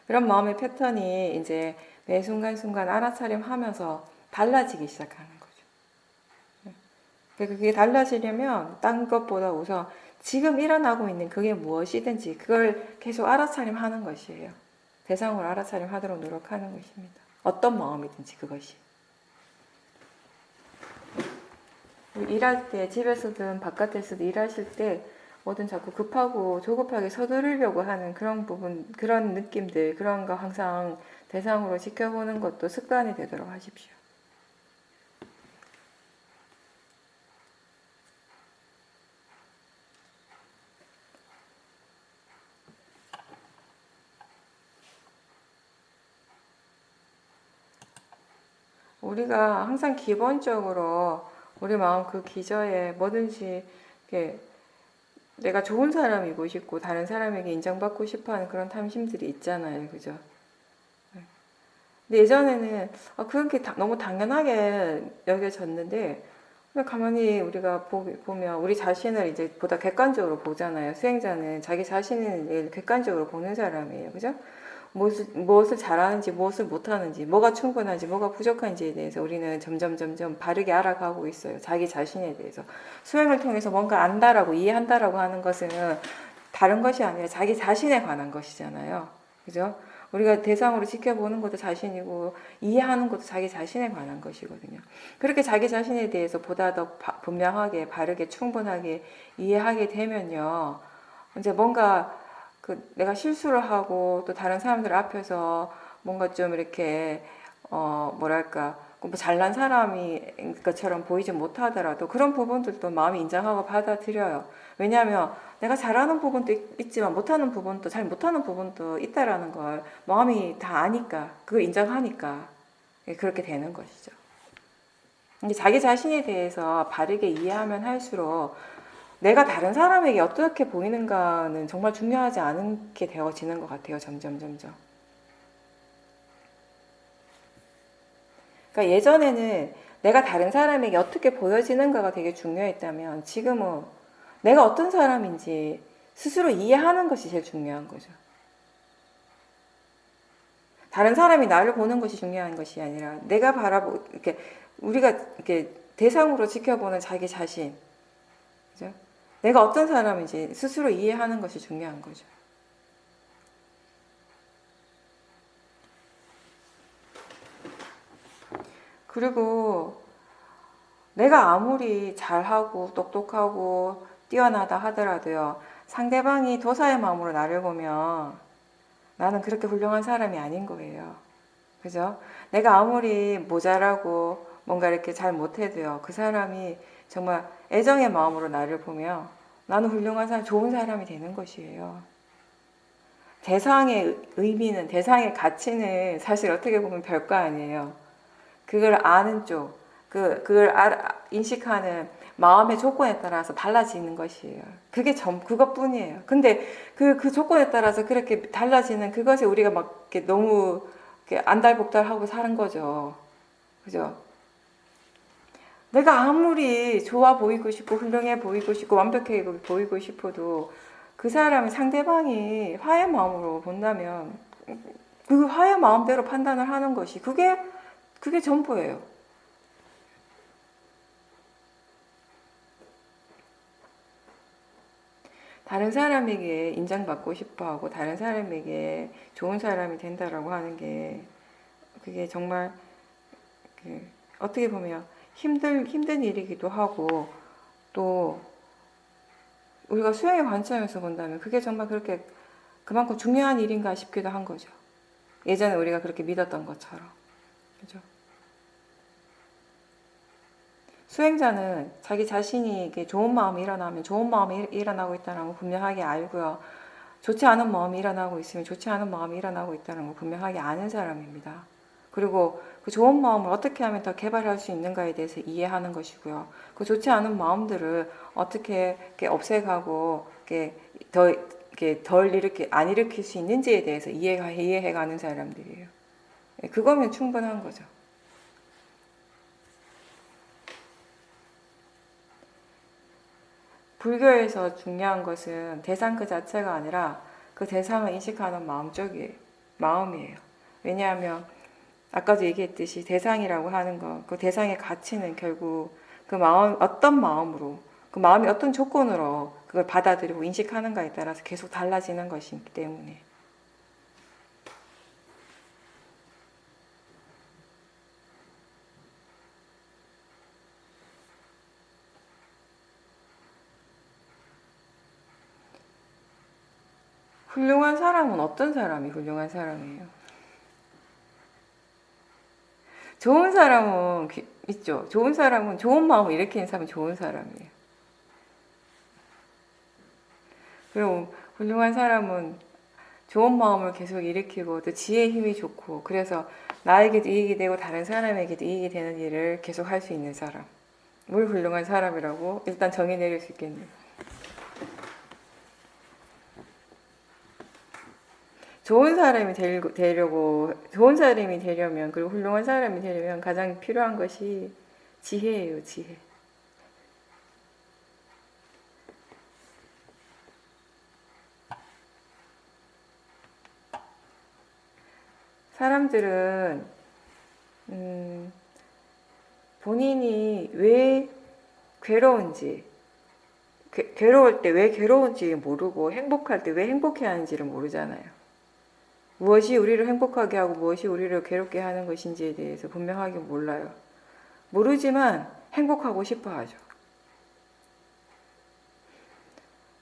그런 마음의 패턴이 이제 매 순간순간 알아차림하면서 달라지기 시작하는 거죠. 그게 달라지려면 딴 것보다 우선 지금 일어나고 있는 그게 무엇이든지 그걸 계속 알아차림하는 것이에요. 대상으로 알아차림하도록 노력하는 것입니다. 어떤 마음이든지 그것이. 일할 때 집에서든 바깥에서도 일하실 때 뭐든 자꾸 급하고 조급하게 서두르려고 하는 그런 부분, 그런 느낌들, 그런 거 항상 대상으로 지켜보는 것도 습관이 되도록 하십시오. 우리가 항상 기본적으로 우리 마음 그 기저에 뭐든지 이렇게 내가 좋은 사람이고 싶고 다른 사람에게 인정받고 싶어하는 그런 탐심들이 있잖아요, 그죠? 근데 예전에는 그런 게 너무 당연하게 여겨졌는데 그냥 가만히 우리가 보면 우리 자신을 이제 보다 객관적으로 보잖아요. 수행자는 자기 자신을 객관적으로 보는 사람이에요, 그죠? 무엇을 잘하는지, 무엇을 못하는지, 뭐가 충분한지, 뭐가 부족한지에 대해서 우리는 점점 바르게 알아가고 있어요. 자기 자신에 대해서. 수행을 통해서 뭔가 안다라고 이해한다라고 하는 것은 다른 것이 아니라 자기 자신에 관한 것이잖아요. 그죠? 우리가 대상으로 지켜보는 것도 자신이고 이해하는 것도 자기 자신에 관한 것이거든요. 그렇게 자기 자신에 대해서 보다 더 분명하게, 바르게, 충분하게 이해하게 되면요. 이제 뭔가 내가 실수를 하고 또 다른 사람들 앞에서 뭔가 좀 이렇게 뭐랄까 뭐 잘난 사람이 것처럼 보이지 못하더라도 그런 부분들도 마음이 인정하고 받아들여요. 왜냐하면 내가 잘하는 부분도 있지만 못하는 부분도 잘 못하는 부분도 있다라는 걸 마음이 다 아니까 그걸 인정하니까 그렇게 되는 것이죠. 근데 자기 자신에 대해서 바르게 이해하면 할수록 내가 다른 사람에게 어떻게 보이는가는 정말 중요하지 않게 되어지는 것 같아요. 점점. 그러니까 예전에는 내가 다른 사람에게 어떻게 보여지는가가 되게 중요했다면 지금은 내가 어떤 사람인지 스스로 이해하는 것이 제일 중요한 거죠. 다른 사람이 나를 보는 것이 중요한 것이 아니라 내가 이렇게 우리가 이렇게 대상으로 지켜보는 자기 자신, 그죠? 내가 어떤 사람인지 스스로 이해하는 것이 중요한 거죠. 그리고 내가 아무리 잘하고 똑똑하고 뛰어나다 하더라도요, 상대방이 도사의 마음으로 나를 보면 나는 그렇게 훌륭한 사람이 아닌 거예요. 그죠? 내가 아무리 모자라고 뭔가 이렇게 잘 못해도요, 그 사람이 정말 애정의 마음으로 나를 보면 나는 훌륭한 사람, 좋은 사람이 되는 것이에요. 대상의 의미는, 대상의 가치는 사실 어떻게 보면 별거 아니에요. 그걸 아는 쪽, 그걸 인식하는 마음의 조건에 따라서 달라지는 것이에요. 그것뿐이에요. 근데 그 조건에 따라서 그렇게 달라지는 그것에 우리가 막 이렇게 너무 이렇게 안달복달하고 사는 거죠. 그죠? 내가 아무리 좋아 보이고 싶고 훌륭해 보이고 싶고 완벽해 보이고 싶어도 그 사람이 상대방이 화의 마음으로 본다면 그 화의 마음대로 판단을 하는 것이 그게 전부예요. 다른 사람에게 인정받고 싶어하고 다른 사람에게 좋은 사람이 된다라고 하는 게 그게 정말 어떻게 보면 힘든 일이기도 하고 또 우리가 수행의 관점에서 본다면 그게 정말 그렇게 그만큼 중요한 일인가 싶기도 한 거죠. 예전에 우리가 그렇게 믿었던 것처럼. 그죠? 수행자는 자기 자신에게 좋은 마음이 일어나면 좋은 마음이 일어나고 있다는 걸 분명하게 알고요. 좋지 않은 마음이 일어나고 있으면 좋지 않은 마음이 일어나고 있다는 걸 분명하게 아는 사람입니다. 그리고 그 좋은 마음을 어떻게 하면 더 개발할 수 있는가에 대해서 이해하는 것이고요. 그 좋지 않은 마음들을 어떻게 이렇게 없애가고 덜 안 일으킬 수 있는지에 대해서 이해해가는 사람들이에요. 그거면 충분한 거죠. 불교에서 중요한 것은 대상 그 자체가 아니라 그 대상을 인식하는 마음이에요. 왜냐하면 아까도 얘기했듯이 대상이라고 하는 것, 그 대상의 가치는 결국 그 마음이 어떤 조건으로 그걸 받아들이고 인식하는가에 따라서 계속 달라지는 것이기 때문에. 훌륭한 사람은 어떤 사람이 훌륭한 사람이에요? 좋은 사람은 있죠. 좋은 사람은 좋은 마음을 일으키는 사람이 좋은 사람이에요. 그리고 훌륭한 사람은 좋은 마음을 계속 일으키고 또 지혜의 힘이 좋고 그래서 나에게도 이익이 되고 다른 사람에게도 이익이 되는 일을 계속 할 수 있는 사람. 뭘 훌륭한 사람이라고 일단 정의 내릴 수 있겠네요. 좋은 사람이 좋은 사람이 되려면, 그리고 훌륭한 사람이 되려면 가장 필요한 것이 지혜예요, 지혜. 사람들은 본인이 왜 괴로운지, 괴로울 때 왜 괴로운지 모르고 행복할 때 왜 행복해하는지를 모르잖아요. 무엇이 우리를 행복하게 하고 무엇이 우리를 괴롭게 하는 것인지에 대해서 분명하게 몰라요. 모르지만 행복하고 싶어 하죠.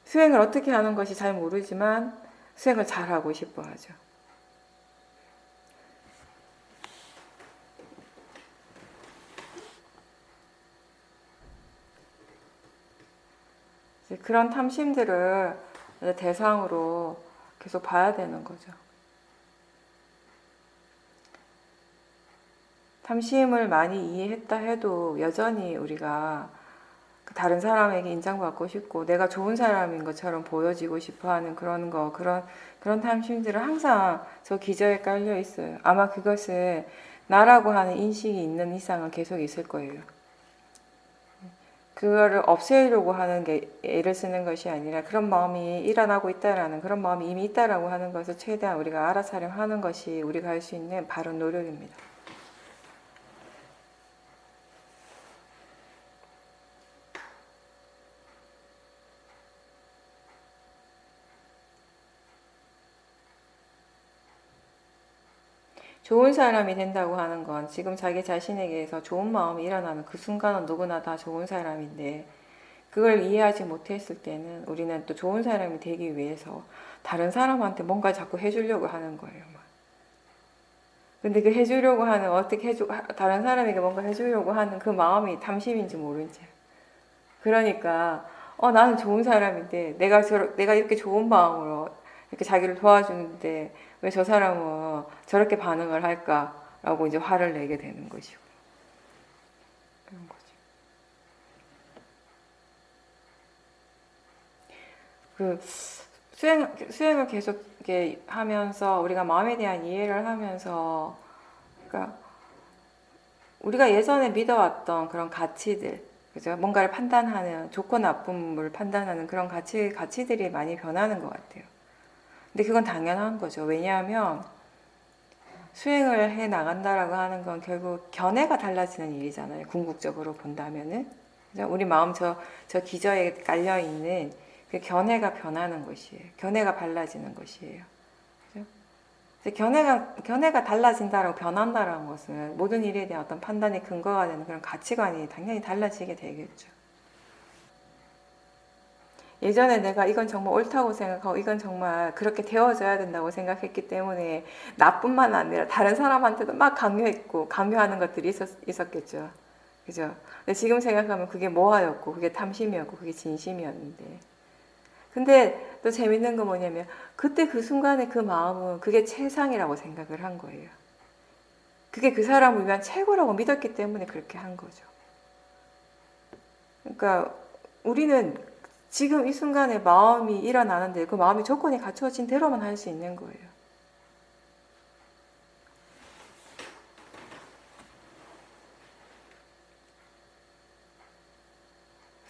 수행을 어떻게 하는 것이 잘 모르지만 수행을 잘하고 싶어 하죠. 그런 탐심들을 대상으로 계속 봐야 되는 거죠. 탐심을 많이 이해했다 해도 여전히 우리가 다른 사람에게 인정받고 싶고 내가 좋은 사람인 것처럼 보여지고 싶어 하는 그런 탐심들은 항상 저 기저에 깔려 있어요. 아마 그것은 나라고 하는 인식이 있는 이상은 계속 있을 거예요. 그거를 없애려고 하는 게 애를 쓰는 것이 아니라 그런 마음이 일어나고 있다라는 그런 마음이 이미 있다라고 하는 것을 최대한 우리가 알아차림하는 것이 우리가 할 수 있는 바른 노력입니다. 좋은 사람이 된다고 하는 건 지금 자기 자신에게서 좋은 마음이 일어나는 그 순간은 누구나 다 좋은 사람인데 그걸 이해하지 못했을 때는 우리는 또 좋은 사람이 되기 위해서 다른 사람한테 뭔가 자꾸 해주려고 하는 거예요. 근데 그 해주려고 하는 다른 사람에게 뭔가 해주려고 하는 그 마음이 탐심인지 모르지. 그러니까 나는 좋은 사람인데 내가 이렇게 좋은 마음으로 이렇게 자기를 도와주는데 왜 저 사람은 저렇게 반응을 할까라고 이제 화를 내게 되는 것이고 그런 거죠. 그 수행을 계속 이렇게 하면서 우리가 마음에 대한 이해를 하면서 그러니까 우리가 예전에 믿어왔던 그런 가치들, 그죠? 뭔가를 판단하는 좋고 나쁨을 판단하는 그런 가치들이 많이 변하는 것 같아요. 근데 그건 당연한 거죠. 왜냐하면 수행을 해 나간다라고 하는 건 결국 견해가 달라지는 일이잖아요. 궁극적으로 본다면은 우리 마음 저 기저에 깔려 있는 그 견해가 변하는 것이에요. 견해가 달라지는 것이에요. 그죠? 견해가 달라진다라고 변한다라는 것은 모든 일에 대한 어떤 판단의 근거가 되는 그런 가치관이 당연히 달라지게 되겠죠. 예전에 내가 이건 정말 옳다고 생각하고 이건 정말 그렇게 되어져야 된다고 생각했기 때문에 나뿐만 아니라 다른 사람한테도 막 강요하는 것들이 있었겠죠. 그죠? 근데 지금 생각하면 그게 모하였고 그게 탐심이었고 그게 진심이었는데 근데 또 재밌는 건 뭐냐면 그때 그 순간에 그 마음은 그게 최상이라고 생각을 한 거예요. 그게 그 사람을 위한 최고라고 믿었기 때문에 그렇게 한 거죠. 그러니까 우리는 지금 이 순간에 마음이 일어나는데 그 마음이 조건이 갖춰진 대로만 할 수 있는 거예요.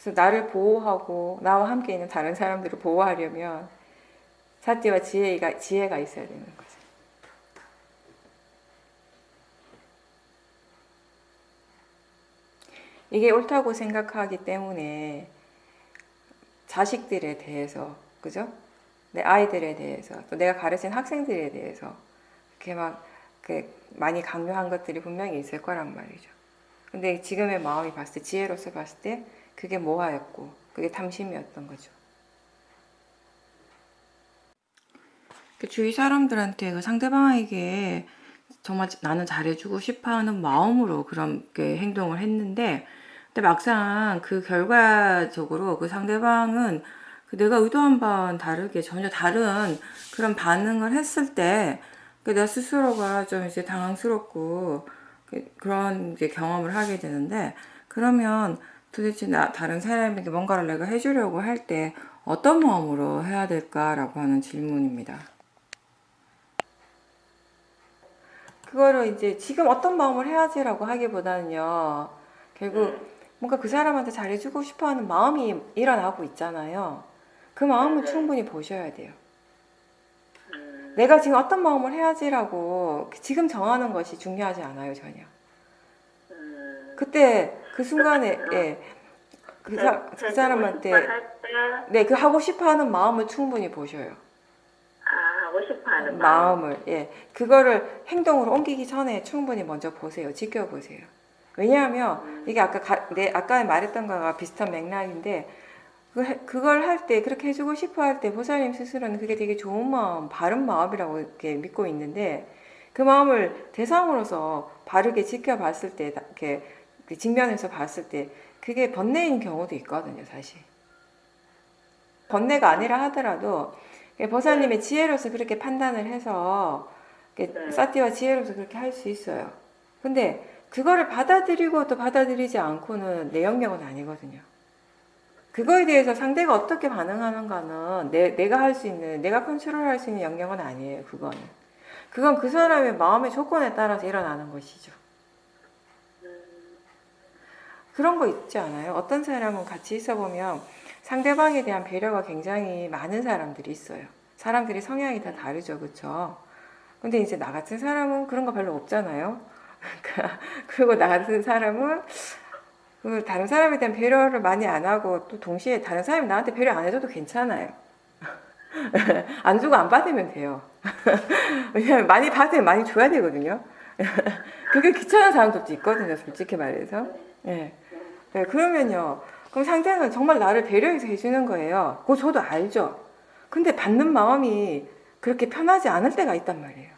그래서 나를 보호하고 나와 함께 있는 다른 사람들을 보호하려면 사티와 지혜가 있어야 되는 거죠. 이게 옳다고 생각하기 때문에 자식들에 대해서, 그죠? 내 아이들에 대해서, 또 내가 가르친 학생들에 대해서 이렇게 많이 강요한 것들이 분명히 있을 거란 말이죠. 근데 지금의 마음이 봤을 때, 지혜로서 봤을 때 그게 모하였고 그게 탐심이었던 거죠. 주위 사람들한테 그 상대방에게 정말 나는 잘해주고 싶어하는 마음으로 그렇게 행동을 했는데 근데 막상 그 결과적으로 그 상대방은 내가 의도한 바와는 다르게 전혀 다른 그런 반응을 했을 때 내가 스스로가 좀 이제 당황스럽고 그런 이제 경험을 하게 되는데 그러면 도대체 다른 사람에게 뭔가를 내가 해주려고 할 때 어떤 마음으로 해야 될까라고 하는 질문입니다. 그거를 이제 지금 어떤 마음을 해야지라고 하기보다는요, 결국 뭔가 그 사람한테 잘해주고 싶어하는 마음이 일어나고 있잖아요. 그 마음을 충분히 보셔야 돼요. 내가 지금 어떤 마음을 해야지라고 지금 정하는 것이 중요하지 않아요, 전혀. 그때 그 순간에 그 사람한테 네, 그 하고 싶어하는 마음을 충분히 보셔요. 하고 싶어하는 마음. 마음을 그거를 행동으로 옮기기 전에 충분히 먼저 보세요. 지켜보세요. 왜냐하면 이게 아까 말했던 거와 비슷한 맥락인데 그걸 할 때 그렇게 해주고 싶어 할 때 보살님 스스로는 그게 되게 좋은 마음, 바른 마음이라고 이렇게 믿고 있는데 그 마음을 대상으로서 바르게 지켜봤을 때 이렇게 직면해서 봤을 때 그게 번뇌인 경우도 있거든요, 사실. 번뇌가 아니라 하더라도 보살님의 지혜로서 그렇게 판단을 해서 사티와 지혜로서 그렇게 할 수 있어요. 근데 그거를 받아들이고 또 받아들이지 않고는 내 영역은 아니거든요. 그거에 대해서 상대가 어떻게 반응하는가는 내가 할 수 있는, 내가 컨트롤할 수 있는 영역은 아니에요, 그거는. 그건 그 사람의 마음의 조건에 따라서 일어나는 것이죠. 그런 거 있지 않아요? 어떤 사람은 같이 있어 보면 상대방에 대한 배려가 굉장히 많은 사람들이 있어요. 사람들이 성향이 다 다르죠, 그쵸? 근데 이제 나 같은 사람은 그런 거 별로 없잖아요. 그리고 나 같은 사람은 다른 사람에 대한 배려를 많이 안 하고 또 동시에 다른 사람이 나한테 배려 안 해줘도 괜찮아요. 안 주고 안 받으면 돼요. 왜냐면 많이 받으면 많이 줘야 되거든요. 그게 귀찮은 사람들도 있거든요, 솔직히 말해서. 그러면요. 그럼 상대는 정말 나를 배려해서 해주는 거예요. 그거 저도 알죠. 근데 받는 마음이 그렇게 편하지 않을 때가 있단 말이에요.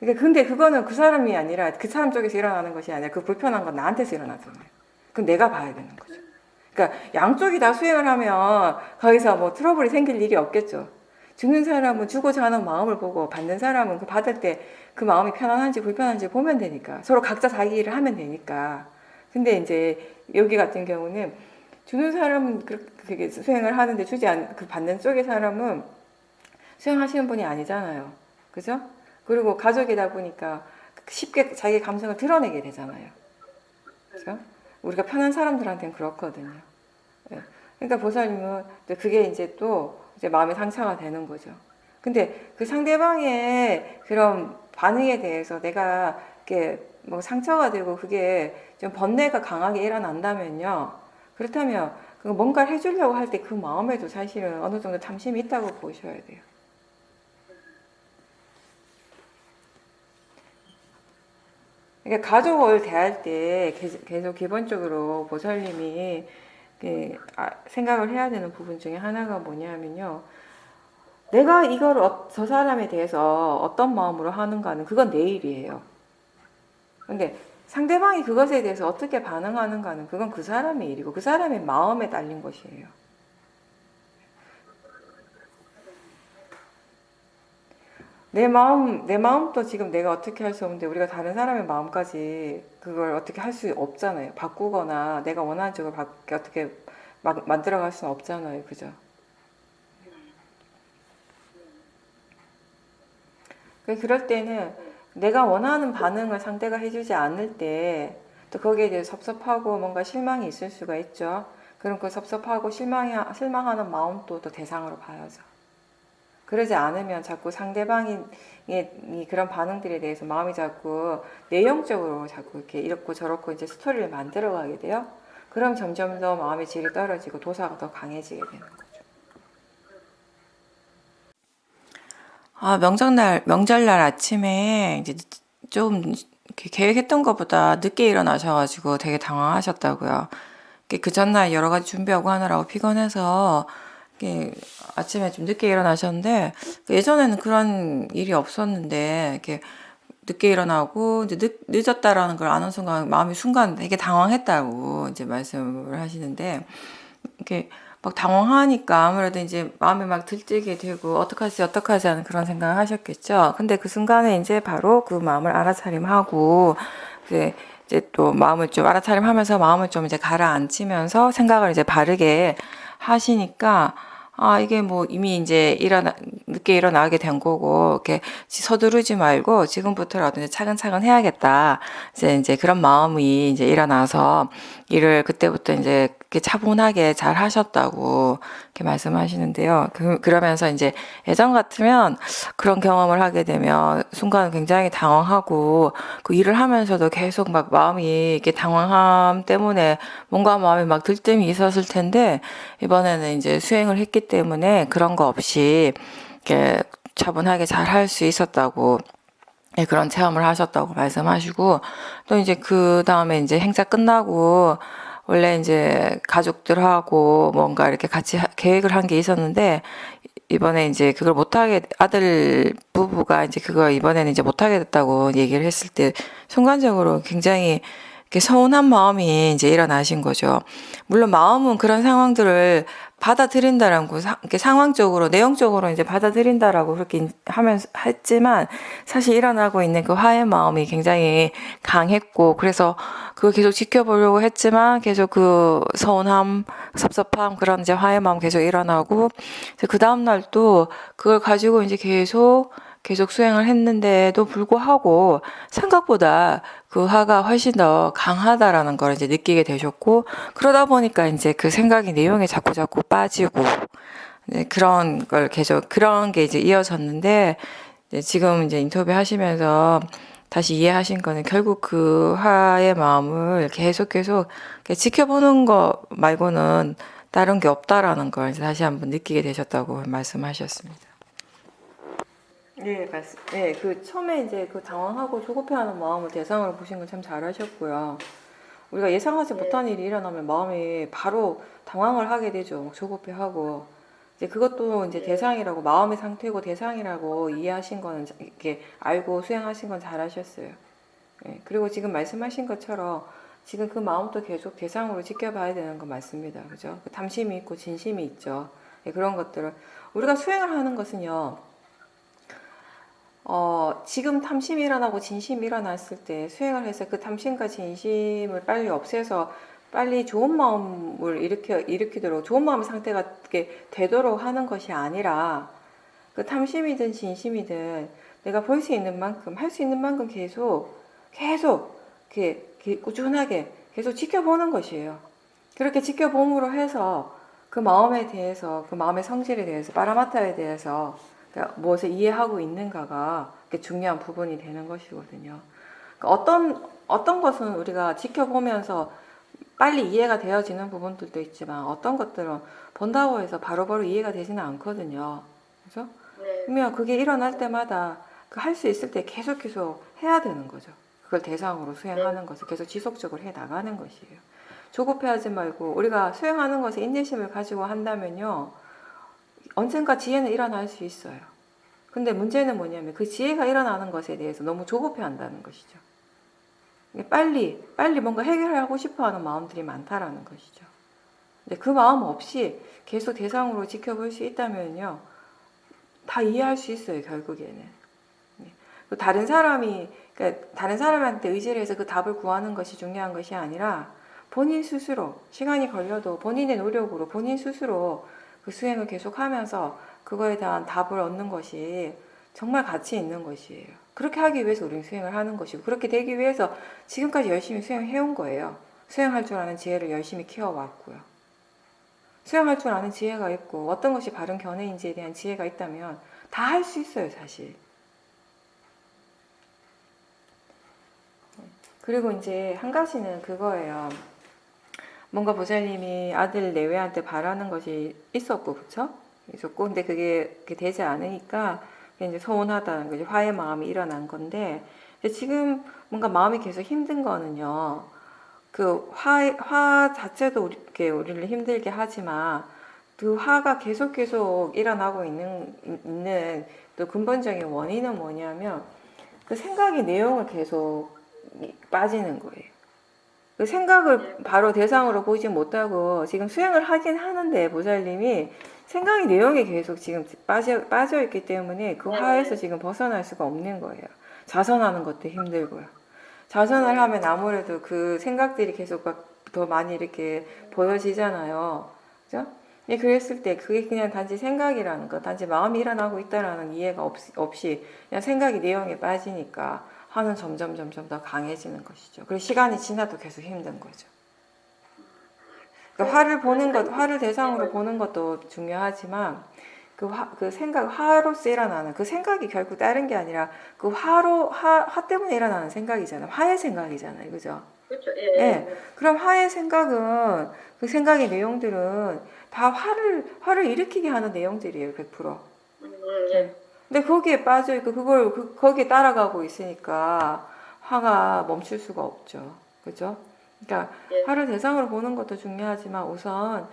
근데 그거는 그 사람이 아니라 그 사람 쪽에서 일어나는 것이 아니라 그 불편한 건 나한테서 일어나잖아요. 그럼 내가 봐야 되는 거죠. 그러니까 양쪽이 다 수행을 하면 거기서 뭐 트러블이 생길 일이 없겠죠. 주는 사람은 주고자 하는 마음을 보고 받는 사람은 그 받을 때 그 마음이 편안한지 불편한지 보면 되니까 서로 각자 자기 일을 하면 되니까. 근데 이제 여기 같은 경우는 주는 사람은 그렇게 수행을 하는데 그 받는 쪽의 사람은 수행하시는 분이 아니잖아요. 그죠? 그리고 가족이다 보니까 쉽게 자기 감성을 드러내게 되잖아요. 그죠? 우리가 편한 사람들한테는 그렇거든요. 그러니까 보살님은 그게 이제 또 이제 마음의 상처가 되는 거죠. 근데 그 상대방의 그런 반응에 대해서 내가 이렇게 뭐 상처가 되고 그게 좀 번뇌가 강하게 일어난다면요. 그렇다면 뭔가를 해주려고 할 때 그 마음에도 사실은 어느 정도 탐심이 있다고 보셔야 돼요. 그러니까 가족을 대할 때 계속 기본적으로 보살님이 생각을 해야 되는 부분 중에 하나가 뭐냐면요. 내가 저 사람에 대해서 어떤 마음으로 하는가는 그건 내 일이에요. 근데 상대방이 그것에 대해서 어떻게 반응하는가는 그건 그 사람의 일이고 그 사람의 마음에 딸린 것이에요. 내 마음도 지금 내가 어떻게 할 수 없는데 우리가 다른 사람의 마음까지 그걸 어떻게 할 수 없잖아요. 바꾸거나 내가 원하는 쪽을 어떻게 만들어갈 수는 없잖아요. 그죠? 그럴 때는 내가 원하는 반응을 상대가 해주지 않을 때 또 거기에 대해 섭섭하고 뭔가 실망이 있을 수가 있죠. 그럼 그 섭섭하고 실망하는 마음도 또 대상으로 봐야죠. 그러지 않으면 자꾸 상대방이 그런 반응들에 대해서 마음이 자꾸 내용적으로 자꾸 이렇고 저렇고 이제 스토리를 만들어가게 돼요. 그럼 점점 더 마음의 질이 떨어지고 도사가 더 강해지게 되는 거죠. 명절날 아침에 이제 좀 계획했던 것보다 늦게 일어나셔가지고 되게 당황하셨다고요. 그 전날 여러 가지 준비하고 하느라고 피곤해서 아침에 좀 늦게 일어나셨는데 예전에는 그런 일이 없었는데 이렇게 늦게 일어나고 이제 늦었다라는 걸 아는 순간 마음이 순간 되게 당황했다고 이제 말씀을 하시는데 이렇게 막 당황하니까 아무래도 이제 마음이 막 들뜨게 되고 어떡하지 하는 그런 생각을 하셨겠죠. 근데 그 순간에 이제 바로 그 마음을 알아차림하고 이제 이제 또 마음을 좀 알아차림하면서 마음을 좀 이제 가라앉히면서 생각을 이제 바르게 하시니까 이게 뭐 이미 이제 늦게 일어나게 된 거고, 이렇게 서두르지 말고 지금부터라도 이제 차근차근 해야겠다. 이제 그런 마음이 이제 일어나서 일을 그때부터 이제 이렇게 차분하게 잘 하셨다고 이렇게 말씀하시는데요. 그러면서 이제 예전 같으면 그런 경험을 하게 되면 순간 굉장히 당황하고 그 일을 하면서도 계속 막 마음이 이렇게 당황함 때문에 뭔가 마음이 막 들뜸이 있었을 텐데, 이번에는 이제 수행을 했기 때문에 그런 거 없이 이렇게 차분하게 잘 할 수 있었다고, 예, 그런 체험을 하셨다고 말씀하시고, 또 이제 그 다음에 이제 행사 끝나고 원래 이제 가족들하고 뭔가 이렇게 같이 계획을 한 게 있었는데, 이번에 이제 그걸 못하게, 아들 부부가 이제 그거 이번에는 이제 못하게 됐다고 얘기를 했을 때 순간적으로 굉장히 이렇게 서운한 마음이 이제 일어나신 거죠. 물론 마음은 그런 상황들을 받아들인다라는 거, 이렇게 상황적으로, 내용적으로 이제 받아들인다라고 그렇게 하면서 했지만, 사실 일어나고 있는 그 화의 마음이 굉장히 강했고, 그래서 그걸 계속 지켜보려고 했지만, 계속 그 서운함, 섭섭함, 그런 이제 화의 마음 계속 일어나고, 그 다음날 또 그걸 가지고 이제 계속 수행을 했는데도 불구하고 생각보다 그 화가 훨씬 더 강하다라는 걸 이제 느끼게 되셨고, 그러다 보니까 이제 그 생각이 내용에 자꾸 빠지고, 그런 걸 계속, 그런 게 이제 이어졌는데, 지금 이제 인터뷰 하시면서 다시 이해하신 거는 결국 그 화의 마음을 계속 이렇게 지켜보는 거 말고는 다른 게 없다라는 걸 이제 다시 한번 느끼게 되셨다고 말씀하셨습니다. 네, 네, 그 처음에 이제 그 당황하고 조급해하는 마음을 대상으로 보신 건 참 잘하셨고요. 우리가 예상하지 못한 일이 일어나면 마음이 바로 당황을 하게 되죠. 조급해하고. 이제 그것도 이제 대상이라고, 마음의 상태고 대상이라고 이해하신 거는 이렇게 알고 수행하신 건 잘하셨어요. 네, 그리고 지금 말씀하신 것처럼 지금 그 마음도 계속 대상으로 지켜봐야 되는 거 맞습니다. 그죠? 그 탐심이 있고 진심이 있죠. 네, 그런 것들을 우리가 수행을 하는 것은요. 지금 탐심이 일어나고 진심이 일어났을 때 수행을 해서 그 탐심과 진심을 빨리 없애서 빨리 좋은 마음을 일으키도록, 좋은 마음의 상태가 되도록 하는 것이 아니라, 그 탐심이든 진심이든 내가 볼 수 있는 만큼, 할 수 있는 만큼 계속 이렇게 꾸준하게 계속 지켜보는 것이에요. 그렇게 지켜봄으로 해서 그 마음에 대해서, 그 마음의 성질에 대해서, 파라마타에 대해서 무엇을 이해하고 있는가가 중요한 부분이 되는 것이거든요. 어떤 것은 우리가 지켜보면서 빨리 이해가 되어지는 부분들도 있지만, 어떤 것들은 본다고 해서 바로바로 이해가 되지는 않거든요. 그죠? 네. 그러면 그게 일어날 때마다 할 수 있을 때 계속 해야 되는 거죠. 그걸 대상으로 수행하는 것을 계속 지속적으로 해 나가는 것이에요. 조급해하지 말고, 우리가 수행하는 것에 인내심을 가지고 한다면요, 언젠가 지혜는 일어날 수 있어요. 근데 문제는 뭐냐면 그 지혜가 일어나는 것에 대해서 너무 조급해 한다는 것이죠. 빨리 뭔가 해결하고 싶어 하는 마음들이 많다라는 것이죠. 근데 그 마음 없이 계속 대상으로 지켜볼 수 있다면요, 다 이해할 수 있어요, 결국에는. 다른 사람한테 의지를 해서 그 답을 구하는 것이 중요한 것이 아니라, 본인 스스로, 시간이 걸려도 본인의 노력으로, 본인 스스로 그 수행을 계속하면서 그거에 대한 답을 얻는 것이 정말 가치 있는 것이에요. 그렇게 하기 위해서 우리는 수행을 하는 것이고, 그렇게 되기 위해서 지금까지 열심히 수행해온 거예요. 수행할 줄 아는 지혜를 열심히 키워왔고요. 수행할 줄 아는 지혜가 있고, 어떤 것이 바른 견해인지에 대한 지혜가 있다면 다 할 수 있어요, 사실. 그리고 이제 한 가지는 그거예요. 뭔가 보살님이 아들 내외한테 바라는 것이 있었고, 그쵸? 있었고, 근데 그게 되지 않으니까 이제 서운하다는 거지, 화의 마음이 일어난 건데, 지금 뭔가 마음이 계속 힘든 거는요, 그 화 자체도 우리를 힘들게 하지만, 그 화가 계속 일어나고 있는 또 근본적인 원인은 뭐냐면, 그 생각의 내용을 계속 빠지는 거예요. 그 생각을 바로 대상으로 보지 못하고 지금 수행을 하긴 하는데, 보살님이 생각의 내용에 계속 지금 빠져 있기 때문에 그 화에서 지금 벗어날 수가 없는 거예요. 자선하는 것도 힘들고요. 자선을 하면 아무래도 그 생각들이 계속 막 더 많이 이렇게 보여지잖아요. 그죠? 예, 그랬을 때 그게 그냥 단지 생각이라는 거, 단지 마음이 일어나고 있다라는 이해가 없이 그냥 생각이 내용에 빠지니까 화는 점점 더 강해지는 것이죠. 그리고 시간이 지나도 계속 힘든 거죠. 그러니까 화를 보는 것, 화를 대상으로 보는 것도 중요하지만 그 생각, 화로서 일어나는 그 생각이 결국 다른 게 아니라 그 화 때문에 일어나는 생각이잖아요. 화의 생각이잖아요. 그죠? 그렇죠. 예. 그럼 화의 생각은, 그 생각의 내용들은 다 화를 일으키게 하는 내용들이에요. 100%. 예. 근데 거기에 빠져있고, 거기에 따라가고 있으니까 화가 멈출 수가 없죠. 그죠? 그러니까 예. 화를 대상으로 보는 것도 중요하지만 우선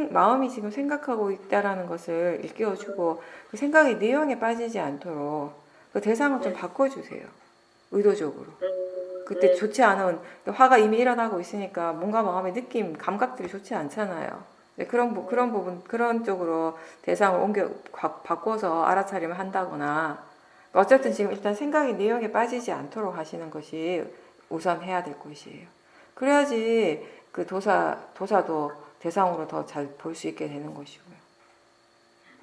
마음이 지금 생각하고 있다라는 것을 일깨워주고 그 생각의 내용에 빠지지 않도록 그 대상을 좀 바꿔주세요. 의도적으로. 그때 좋지 않은 화가 이미 일어나고 있으니까 뭔가 마음의 느낌, 감각들이 좋지 않잖아요. 그런 부분, 그런 쪽으로 대상을 바꿔서 알아차림을 한다거나 어쨌든 지금 일단 생각의 내용에 빠지지 않도록 하시는 것이 우선 해야 될 것이에요. 그래야지 그 도사도 대상으로 더 잘 볼 수 있게 되는 것이고요.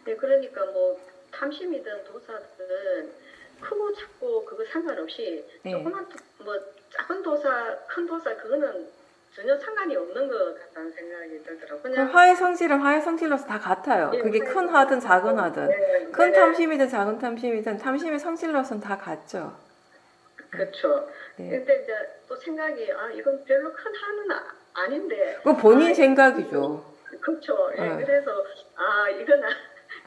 네, 그러니까 뭐 탐심이든 도사든 크고 작고 그거 상관없이 네. 조그만 뭐 작은 도사, 큰 도사 그거는 전혀 상관이 없는 것 같다는 생각이 들더라고요. 그럼 그냥 화의 성질은 화의 성질로서 다 같아요. 예, 그게 큰 화든 작은 화든. 네, 큰 네, 탐심이든 작은 탐심이든 탐심의 성질로서는 다 같죠. 그렇죠. 네. 근데 이제 또 생각이 이건 별로 큰 한은 아닌데. 그건 본인 생각이죠. 그렇죠. 예, 네. 그래서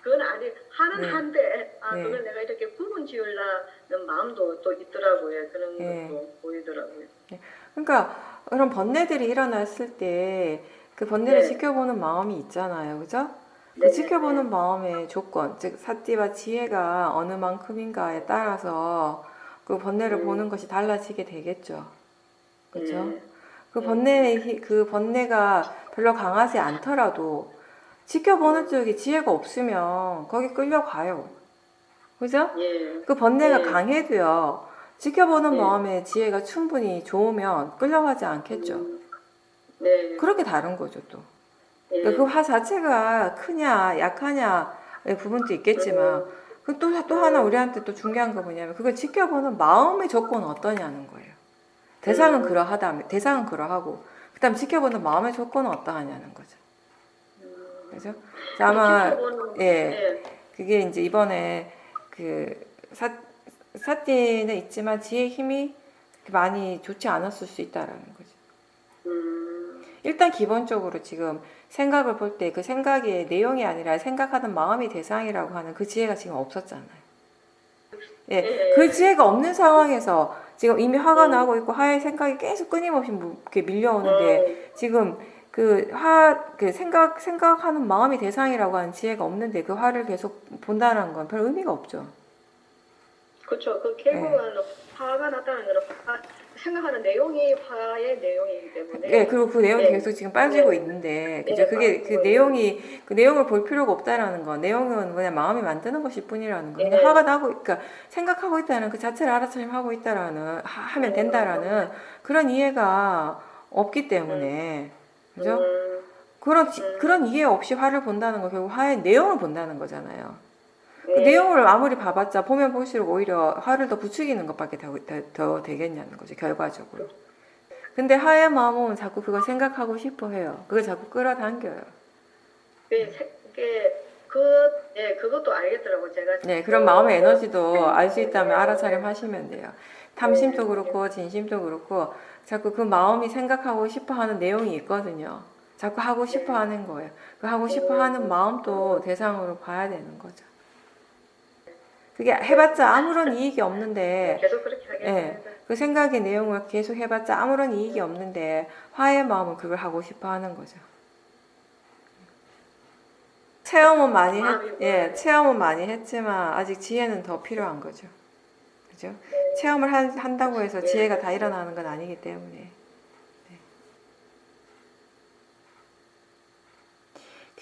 그건 아니 하는 네. 한데 네. 그걸 내가 이렇게 구분 지으려는 마음도 또 있더라고요. 그런 네. 것도 보이더라고요. 그러니까 그런 번뇌들이 일어났을 때 그 번뇌를 네. 지켜보는 마음이 있잖아요. 그죠? 그 네, 지켜보는 마음의 조건, 즉 사띠와 지혜가 어느 만큼인가에 따라서 그 번뇌를 보는 것이 달라지게 되겠죠. 그죠? 그 번뇌가 별로 강하지 않더라도 지켜보는 쪽에 지혜가 없으면 거기 끌려가요. 그죠? 예. 그 번뇌가 네. 강해도요. 지켜보는 네. 마음의 지혜가 충분히 좋으면 끌려가지 않겠죠. 네. 그렇게 다른 거죠, 또. 예. 그러니까 그 화 자체가 크냐, 약하냐의 부분도 있겠지만, 또 하나 우리한테 또 중요한 거 뭐냐면, 그걸 지켜보는 마음의 조건은 어떠냐는 거예요. 대상은 그러하고, 그 다음 지켜보는 마음의 조건은 어떠하냐는 거죠. 그죠? 아마, 예, 그게 이제 이번에 사띠는 있지만 지혜의 힘이 많이 좋지 않았을 수 있다라는 거죠. 일단 기본적으로 지금 생각을 볼 때 그 생각의 내용이 아니라 생각하는 마음이 대상이라고 하는 그 지혜가 지금 없었잖아요. 예, 그 지혜가 없는 상황에서 지금 이미 화가 나고 있고 화의 생각이 계속 끊임없이 이렇게 밀려오는데 지금 생각하는 마음이 대상이라고 하는 지혜가 없는데 그 화를 계속 본다는 건 별 의미가 없죠. 그렇죠. 그 결국은 화가 났다는 건 생각하는 내용이 화의 내용이기 때문에. 예, 그리고 그 내용이 네. 계속 지금 빠지고 있는데, 그죠? 그게 그 내용을 볼 필요가 없다라는 거. 내용은 그냥 마음이 만드는 것일 뿐이라는 거. 그냥 화가 나고, 그러니까 생각하고 있다는 그 자체를 알아차림하고 있다라는, 하면 된다라는 그런 이해가 없기 때문에, 그죠? 그런 이해 없이 화를 본다는 거, 결국 화의 내용을 본다는 거잖아요. 그 내용을 아무리 봐봤자 보면 볼수록 오히려 화를 더 부추기는 것밖에 더 되겠냐는 거죠, 결과적으로. 근데 화의 마음은 자꾸 그걸 생각하고 싶어 해요. 그걸 자꾸 끌어당겨요. 그것도 알겠더라고요. 제가. 네, 그런 마음의 에너지도 알 수 있다면 알아차림 하시면 돼요. 탐심도 그렇고 진심도 그렇고 자꾸 그 마음이 생각하고 싶어 하는 내용이 있거든요. 자꾸 하고 싶어 하는 거예요. 그 하고 싶어 하는 마음도 대상으로 봐야 되는 거죠. 그게 해봤자 아무런 이익이 없는데, 계속 그렇게 하겠습니다. 예, 그 생각의 내용을 계속 해봤자 아무런 이익이 없는데 화의 마음은 그걸 하고 싶어 하는 거죠. 체험은 많이 했지만 아직 지혜는 더 필요한 거죠. 그죠? 체험을 한다고 해서 지혜가 다 일어나는 건 아니기 때문에.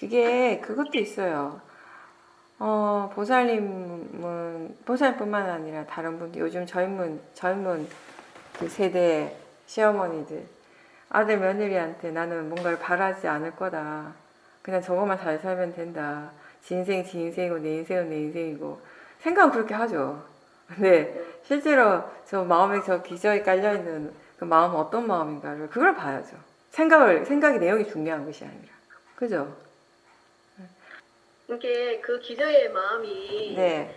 네. 그것도 있어요. 보살님뿐만 아니라 다른 분들, 요즘 젊은 그 세대 시어머니들 아들 며느리한테 나는 뭔가를 바라지 않을 거다. 그냥 저것만 잘 살면 된다. 지 인생 지 인생이고 내 인생은 내 인생이고 생각은 그렇게 하죠. 근데 실제로 저 마음에 저 기저에 깔려 있는 그 마음은 어떤 마음인가를 그걸 봐야죠. 생각이 내용이 중요한 것이 아니라 그죠? 이게 그 기저의 마음이 네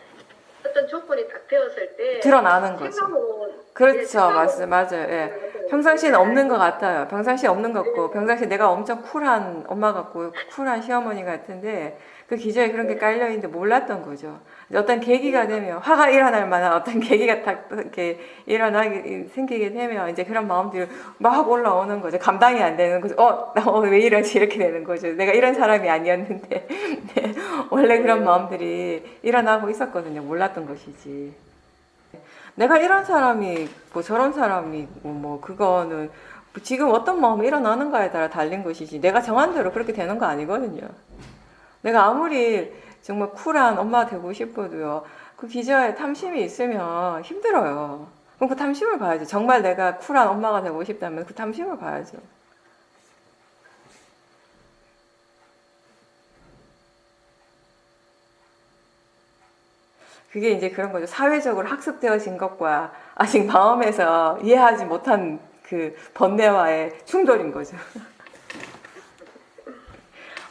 어떤 조건이 딱 되었을 때 드러나는 거죠. 생각으로 그렇죠, 맞아요. 예. 평상시에는 없는 것 같아요. 평상시에 없는 것 같고, 평상시에 내가 엄청 쿨한 엄마 같고, 쿨한 시어머니 같은데, 그 기저에 그런 게 깔려있는데 몰랐던 거죠. 어떤 계기가 되면, 화가 일어날 만한 어떤 계기가 딱 이렇게 생기게 되면, 이제 그런 마음들이 막 올라오는 거죠. 감당이 안 되는 거죠. 나 오늘 왜 이러지? 이렇게 되는 거죠. 내가 이런 사람이 아니었는데, 네, 원래 그런 마음들이 일어나고 있었거든요. 몰랐던 것이지. 내가 이런 사람이고 저런 사람이고 뭐 그거는 지금 어떤 마음이 일어나는가에 따라 달린 것이지 내가 정한 대로 그렇게 되는 거 아니거든요. 내가 아무리 정말 쿨한 엄마가 되고 싶어도요. 그 기저에 탐심이 있으면 힘들어요. 그럼 그 탐심을 봐야죠. 정말 내가 쿨한 엄마가 되고 싶다면 그 탐심을 봐야죠. 그게 이제 그런 거죠. 사회적으로 학습되어진 것과 아직 마음에서 이해하지 못한 그 번뇌와의 충돌인 거죠.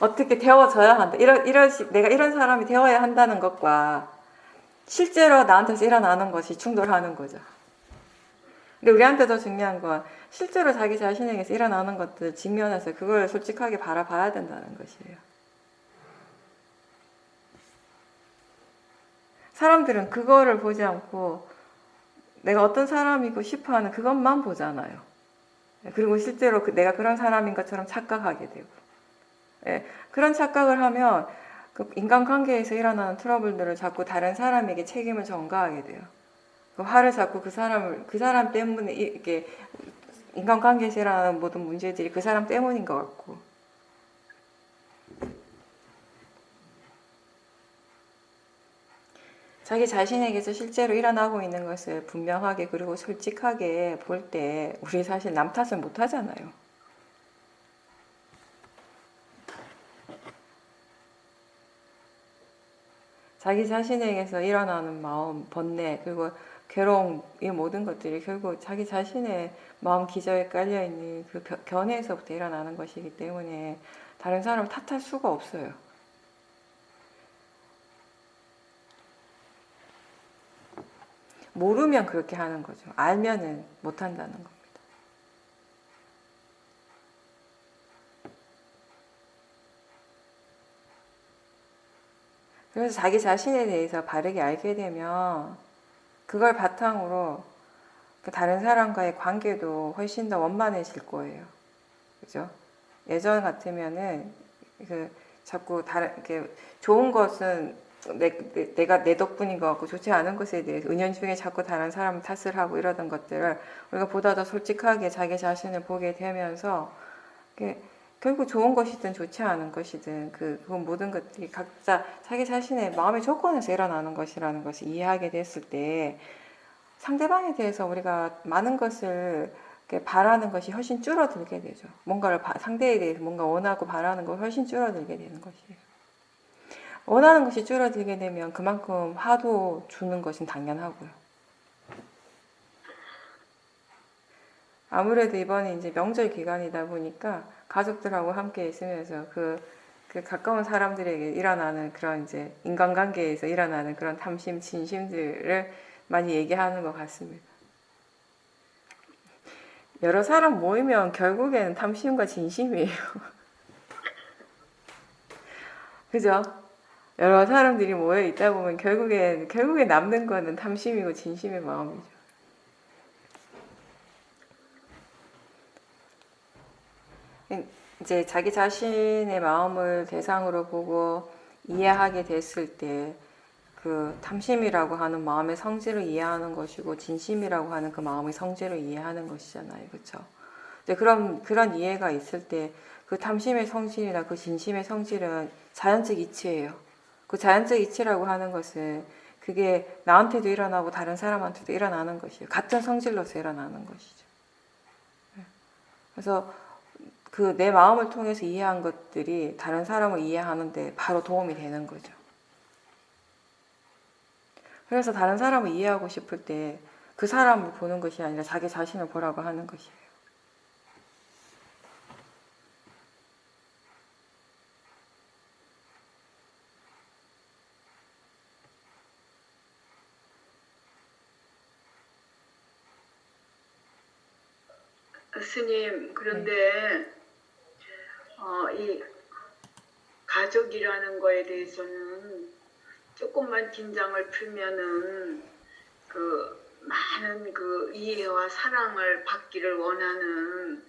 어떻게 되어져야 한다. 내가 이런 사람이 되어야 한다는 것과 실제로 나한테서 일어나는 것이 충돌하는 거죠. 근데 우리한테 더 중요한 건 실제로 자기 자신에게서 일어나는 것들 직면해서 그걸 솔직하게 바라봐야 된다는 것이에요. 사람들은 그거를 보지 않고 내가 어떤 사람이고 싶어 하는 그것만 보잖아요. 그리고 실제로 내가 그런 사람인 것처럼 착각하게 되고. 그런 착각을 하면 그 인간관계에서 일어나는 트러블들을 자꾸 다른 사람에게 책임을 전가하게 돼요. 그 화를 자꾸 그 사람 때문에 이렇게 인간관계에서 일어나는 모든 문제들이 그 사람 때문인 것 같고. 자기 자신에게서 실제로 일어나고 있는 것을 분명하게 그리고 솔직하게 볼 때 우리 사실 남 탓을 못 하잖아요. 자기 자신에게서 일어나는 마음, 번뇌, 그리고 괴로움, 이 모든 것들이 결국 자기 자신의 마음 기저에 깔려있는 그 견해에서부터 일어나는 것이기 때문에 다른 사람을 탓할 수가 없어요. 모르면 그렇게 하는 거죠. 알면은 못한다는 겁니다. 그래서 자기 자신에 대해서 바르게 알게 되면 그걸 바탕으로 다른 사람과의 관계도 훨씬 더 원만해질 거예요. 그죠? 예전 같으면은 자꾸 이렇게 좋은 것은 내가 내 덕분인 것 같고 좋지 않은 것에 대해서 은연중에 자꾸 다른 사람 탓을 하고 이러던 것들을 우리가 보다 더 솔직하게 자기 자신을 보게 되면서 결국 좋은 것이든 좋지 않은 것이든 그 모든 것들이 각자 자기 자신의 마음의 조건에서 일어나는 것이라는 것을 이해하게 됐을 때 상대방에 대해서 우리가 많은 것을 바라는 것이 훨씬 줄어들게 되죠. 상대에 대해서 뭔가 원하고 바라는 것이 훨씬 줄어들게 되는 것이에요. 원하는 것이 줄어들게 되면 그만큼 화도 주는 것은 당연하고요. 아무래도 이번에 이제 명절 기간이다 보니까 가족들하고 함께 있으면서 그 가까운 사람들에게 일어나는 그런 이제 인간관계에서 일어나는 그런 탐심, 진심들을 많이 얘기하는 것 같습니다. 여러 사람 모이면 결국에는 탐심과 진심이에요. 그죠? 여러 사람들이 모여 있다 보면 결국에 남는 거는 탐심이고 진심의 마음이죠. 이제 자기 자신의 마음을 대상으로 보고 이해하게 됐을 때 그 탐심이라고 하는 마음의 성질을 이해하는 것이고 진심이라고 하는 그 마음의 성질을 이해하는 것이잖아요. 그렇죠? 그런 이해가 있을 때 그 탐심의 성질이나 그 진심의 성질은 자연적 이치예요. 그 자연적 이치라고 하는 것은 그게 나한테도 일어나고 다른 사람한테도 일어나는 것이에요. 같은 성질로서 일어나는 것이죠. 그래서 그 내 마음을 통해서 이해한 것들이 다른 사람을 이해하는데 바로 도움이 되는 거죠. 그래서 다른 사람을 이해하고 싶을 때 그 사람을 보는 것이 아니라 자기 자신을 보라고 하는 것이에요. 스님, 그런데 이 가족이라는 거에 대해서는 조금만 긴장을 풀면은 그 많은 그 이해와 사랑을 받기를 원하는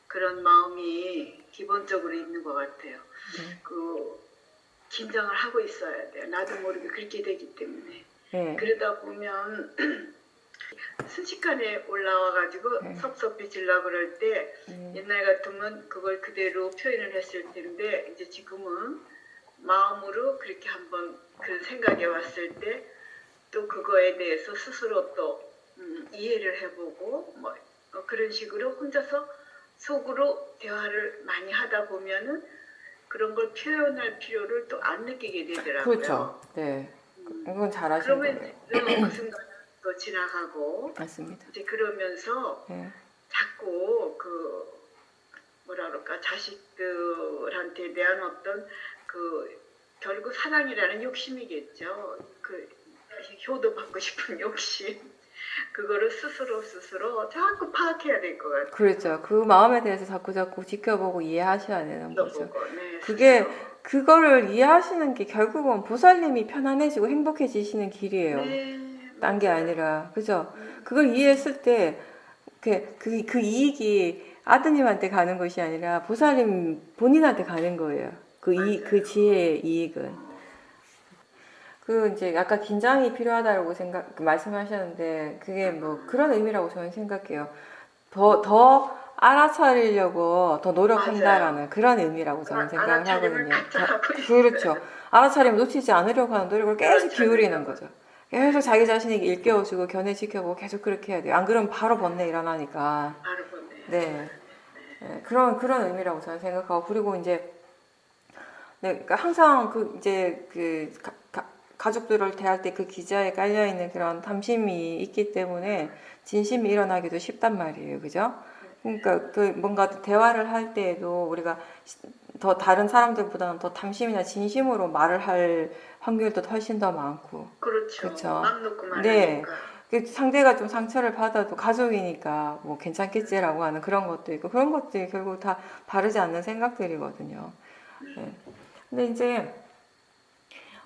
그런 마음이 기본적으로 있는 것 같아요. 그 긴장을 하고 있어야 돼요. 나도 모르게 그렇게 되기 때문에. 네. 그러다 보면 순식간에 올라와가지고 섭섭해지려고 그럴 때 옛날 같으면 그걸 그대로 표현을 했을 텐데 이제 지금은 마음으로 그렇게 한번 그 생각해 왔을 때 또 그거에 대해서 스스로 또 이해를 해보고 뭐 그런 식으로 혼자서 속으로 대화를 많이 하다 보면은 그런 걸 표현할 필요를 또 안 느끼게 되더라고요. 그렇죠. 네. 이건 잘하신 그러면 거예요. 그 순간 또 지나가고 맞습니다. 이제 그러면서 네. 자꾸 그 뭐라 그럴까 자식들한테 대한 어떤 그 결국 사랑이라는 욕심이겠죠. 그 효도받고 싶은 욕심. 그거를 스스로 자꾸 파악해야 될 것 같아요. 그렇죠. 그 마음에 대해서 자꾸 지켜보고 이해하셔야 되는 거죠. 네, 그게 스스로. 그거를 이해하시는 게 결국은 보살님이 편안해지고 행복해지시는 길이에요. 네, 딴 게 맞아요. 아니라, 그죠? 그걸 이해했을 때 그 이익이 아드님한테 가는 것이 아니라 보살님 본인한테 가는 거예요. 그 지혜의 이익은. 이제 아까 긴장이 필요하다고 말씀하셨는데, 그게 뭐 그런 의미라고 저는 생각해요. 더 알아차리려고 더 노력한다라는 그런 의미라고 저는 생각을 알아차림을 하거든요. 같이 하고 있어요. 그렇죠. 알아차림을 놓치지 않으려고 하는 노력을 계속 기울이는 거죠. 계속 자기 자신에게 일깨워주고 견해시켜보고 계속 그렇게 해야 돼요. 안 그러면 바로 번뇌 일어나니까. 바로 보네요. 네. 네, 그런 의미라고 저는 생각하고, 그리고 이제 네, 그러니까 항상 가족들을 대할 때 그 기저에 깔려 있는 그런 탐심이 있기 때문에 진심이 일어나기도 쉽단 말이에요, 그죠? 그러니까 그 뭔가 대화를 할 때에도 우리가 더 다른 사람들보다는 더 탐심이나 진심으로 말을 할 확률도 훨씬 더 많고, 그렇죠. 그쵸. 맘 놓고 네. 말하니까. 그 상대가 좀 상처를 받아도 가족이니까 뭐 괜찮겠지라고 하는 그런 것도 있고, 그런 것들이 결국 다 바르지 않는 생각들이거든요. 네. 근데 이제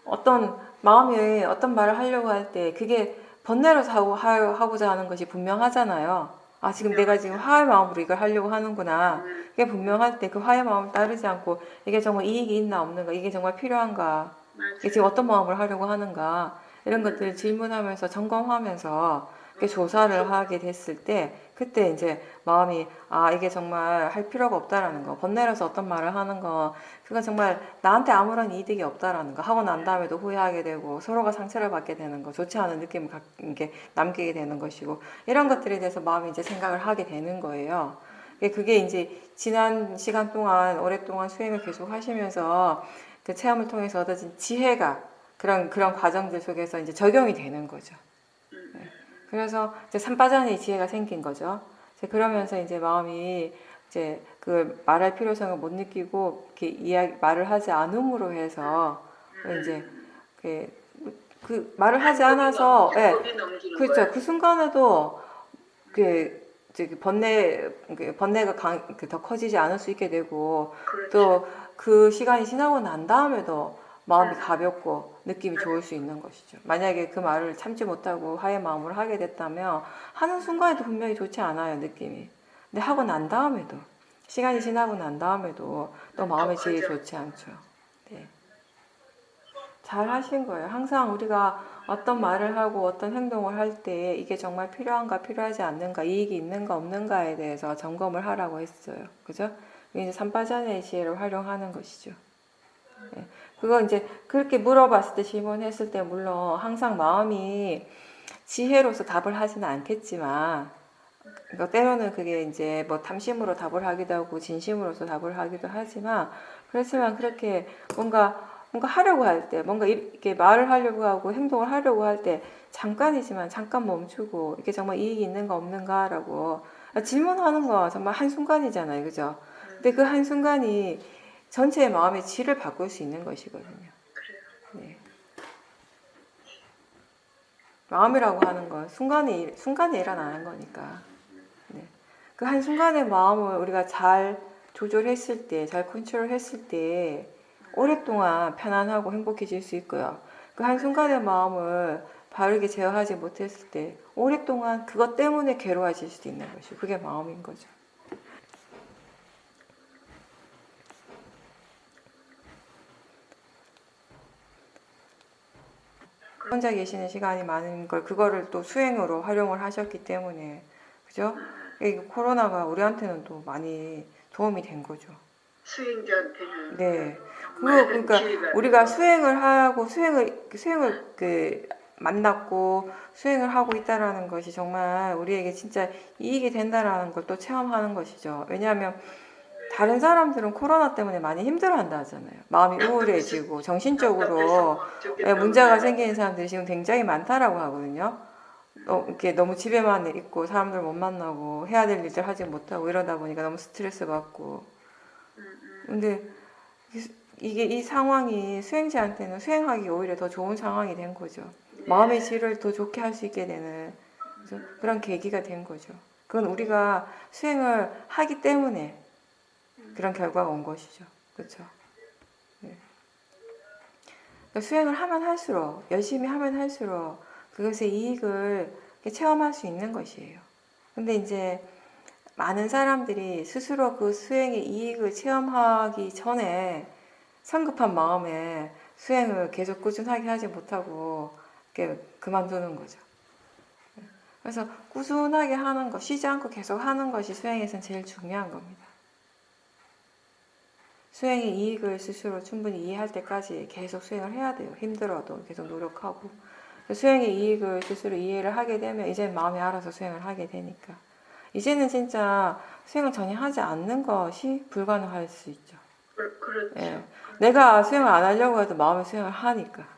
어떤 마음이 어떤 말을 하려고 할 때 그게 번뇌로서 하고자 하는 것이 분명하잖아요. 아, 지금 내가 지금 화의 마음으로 이걸 하려고 하는구나. 그게 분명할 때 그 화의 마음을 따르지 않고 이게 정말 이익이 있나 없는가, 이게 정말 필요한가, 이게 지금 어떤 마음으로 하려고 하는가, 이런 것들을 질문하면서 점검하면서 이렇게 조사를 하게 됐을 때, 그때 이제 마음이 아, 이게 정말 할 필요가 없다라는 거, 번뇌로서 어떤 말을 하는 거, 그건 정말 나한테 아무런 이득이 없다라는 거, 하고 난 다음에도 후회하게 되고 서로가 상처를 받게 되는 거, 좋지 않은 느낌을 이렇게 남기게 되는 것이고, 이런 것들에 대해서 마음이 이제 생각을 하게 되는 거예요. 그게 이제 지난 시간 동안 오랫동안 수행을 계속 하시면서 그 체험을 통해서 얻어진 지혜가 그런 과정들 속에서 이제 적용이 되는 거죠. 네. 그래서 이제 산파자니의 지혜가 생긴 거죠. 이제 그러면서 이제 마음이 이제 그 말할 필요성을 못 느끼고 이렇게 말을 하지 않음으로 해서 이제 그 말을 하지 않아서, 예, 그렇죠. 그 순간에도 번뇌가 더 커지지 않을 수 있게 되고, 그렇죠. 또 그 시간이 지나고 난 다음에도 마음이 가볍고 느낌이 좋을 수 있는 것이죠. 만약에 그 말을 참지 못하고 화의 마음으로 하게 됐다면 하는 순간에도 분명히 좋지 않아요, 느낌이. 근데 하고 난 다음에도, 시간이 지나고 난 다음에도 또 마음의 질이 좋지 않죠. 네. 잘 하신 거예요. 항상 우리가 어떤 말을 하고 어떤 행동을 할 때 이게 정말 필요한가 필요하지 않는가, 이익이 있는가 없는가에 대해서 점검을 하라고 했어요. 그죠? 이제 삼파자네의 지혜를 활용하는 것이죠. 예. 그거 이제 그렇게 물어봤을 때 질문했을 때 물론 항상 마음이 지혜로서 답을 하지는 않겠지만 그러니까 때로는 그게 이제 뭐 탐심으로 답을 하기도 하고 진심으로서 답을 하기도 하지만 그렇지만 그렇게 뭔가 하려고 할 때 뭔가 이렇게 말을 하려고 하고 행동을 하려고 할 때 잠깐이지만 잠깐 멈추고 이게 정말 이익이 있는가 없는가라고 질문하는 거 정말 한순간이잖아요. 그죠? 근데 그 한순간이 전체의 마음의 질을 바꿀 수 있는 것이거든요. 네. 마음이라고 하는 건 순간에 일어나는 거니까. 네. 그 한순간의 마음을 우리가 잘 조절했을 때, 잘 컨트롤했을 때 오랫동안 편안하고 행복해질 수 있고요. 그 한순간의 마음을 바르게 제어하지 못했을 때 오랫동안 그것 때문에 괴로워질 수도 있는 것이 그게 마음인 거죠. 혼자 계시는 시간이 많은 걸 그거를 또 수행으로 활용을 하셨기 때문에 그죠? 이 코로나가 우리한테는 또 많이 도움이 된 거죠. 수행자한테는 네. 그거 많은 그러니까 기회가 우리가 되고. 수행을 하고 수행을 그 만났고 수행을 하고 있다라는 것이 정말 우리에게 진짜 이익이 된다라는 걸 또 체험하는 것이죠. 왜냐하면 다른 사람들은 코로나 때문에 많이 힘들어한다 하잖아요. 마음이 우울해지고 정신적으로 문제가 생기는 사람들이 지금 굉장히 많다라고 하거든요. 이렇게 너무 집에만 있고 사람들 못 만나고 해야 될 일들 하지 못하고 이러다 보니까 너무 스트레스 받고. 근데 이게 이 상황이 수행자한테는 수행하기 오히려 더 좋은 상황이 된 거죠. 마음의 질을 더 좋게 할 수 있게 되는 그런 계기가 된 거죠. 그건 우리가 수행을 하기 때문에 그런 결과가 온 것이죠. 그렇죠? 네. 그러니까 수행을 하면 할수록 열심히 하면 할수록 그것의 이익을 체험할 수 있는 것이에요. 근데 이제 많은 사람들이 스스로 그 수행의 이익을 체험하기 전에 성급한 마음에 수행을 계속 꾸준하게 하지 못하고 이렇게 그만두는 거죠. 그래서 꾸준하게 하는 것, 쉬지 않고 계속 하는 것이 수행에서는 제일 중요한 겁니다. 수행의 이익을 스스로 충분히 이해할 때까지 계속 수행을 해야 돼요. 힘들어도 계속 노력하고. 수행의 이익을 스스로 이해를 하게 되면 이제 마음이 알아서 수행을 하게 되니까. 이제는 진짜 수행을 전혀 하지 않는 것이 불가능할 수 있죠. 그렇죠. 예. 내가 수행을 안 하려고 해도 마음의 수행을 하니까.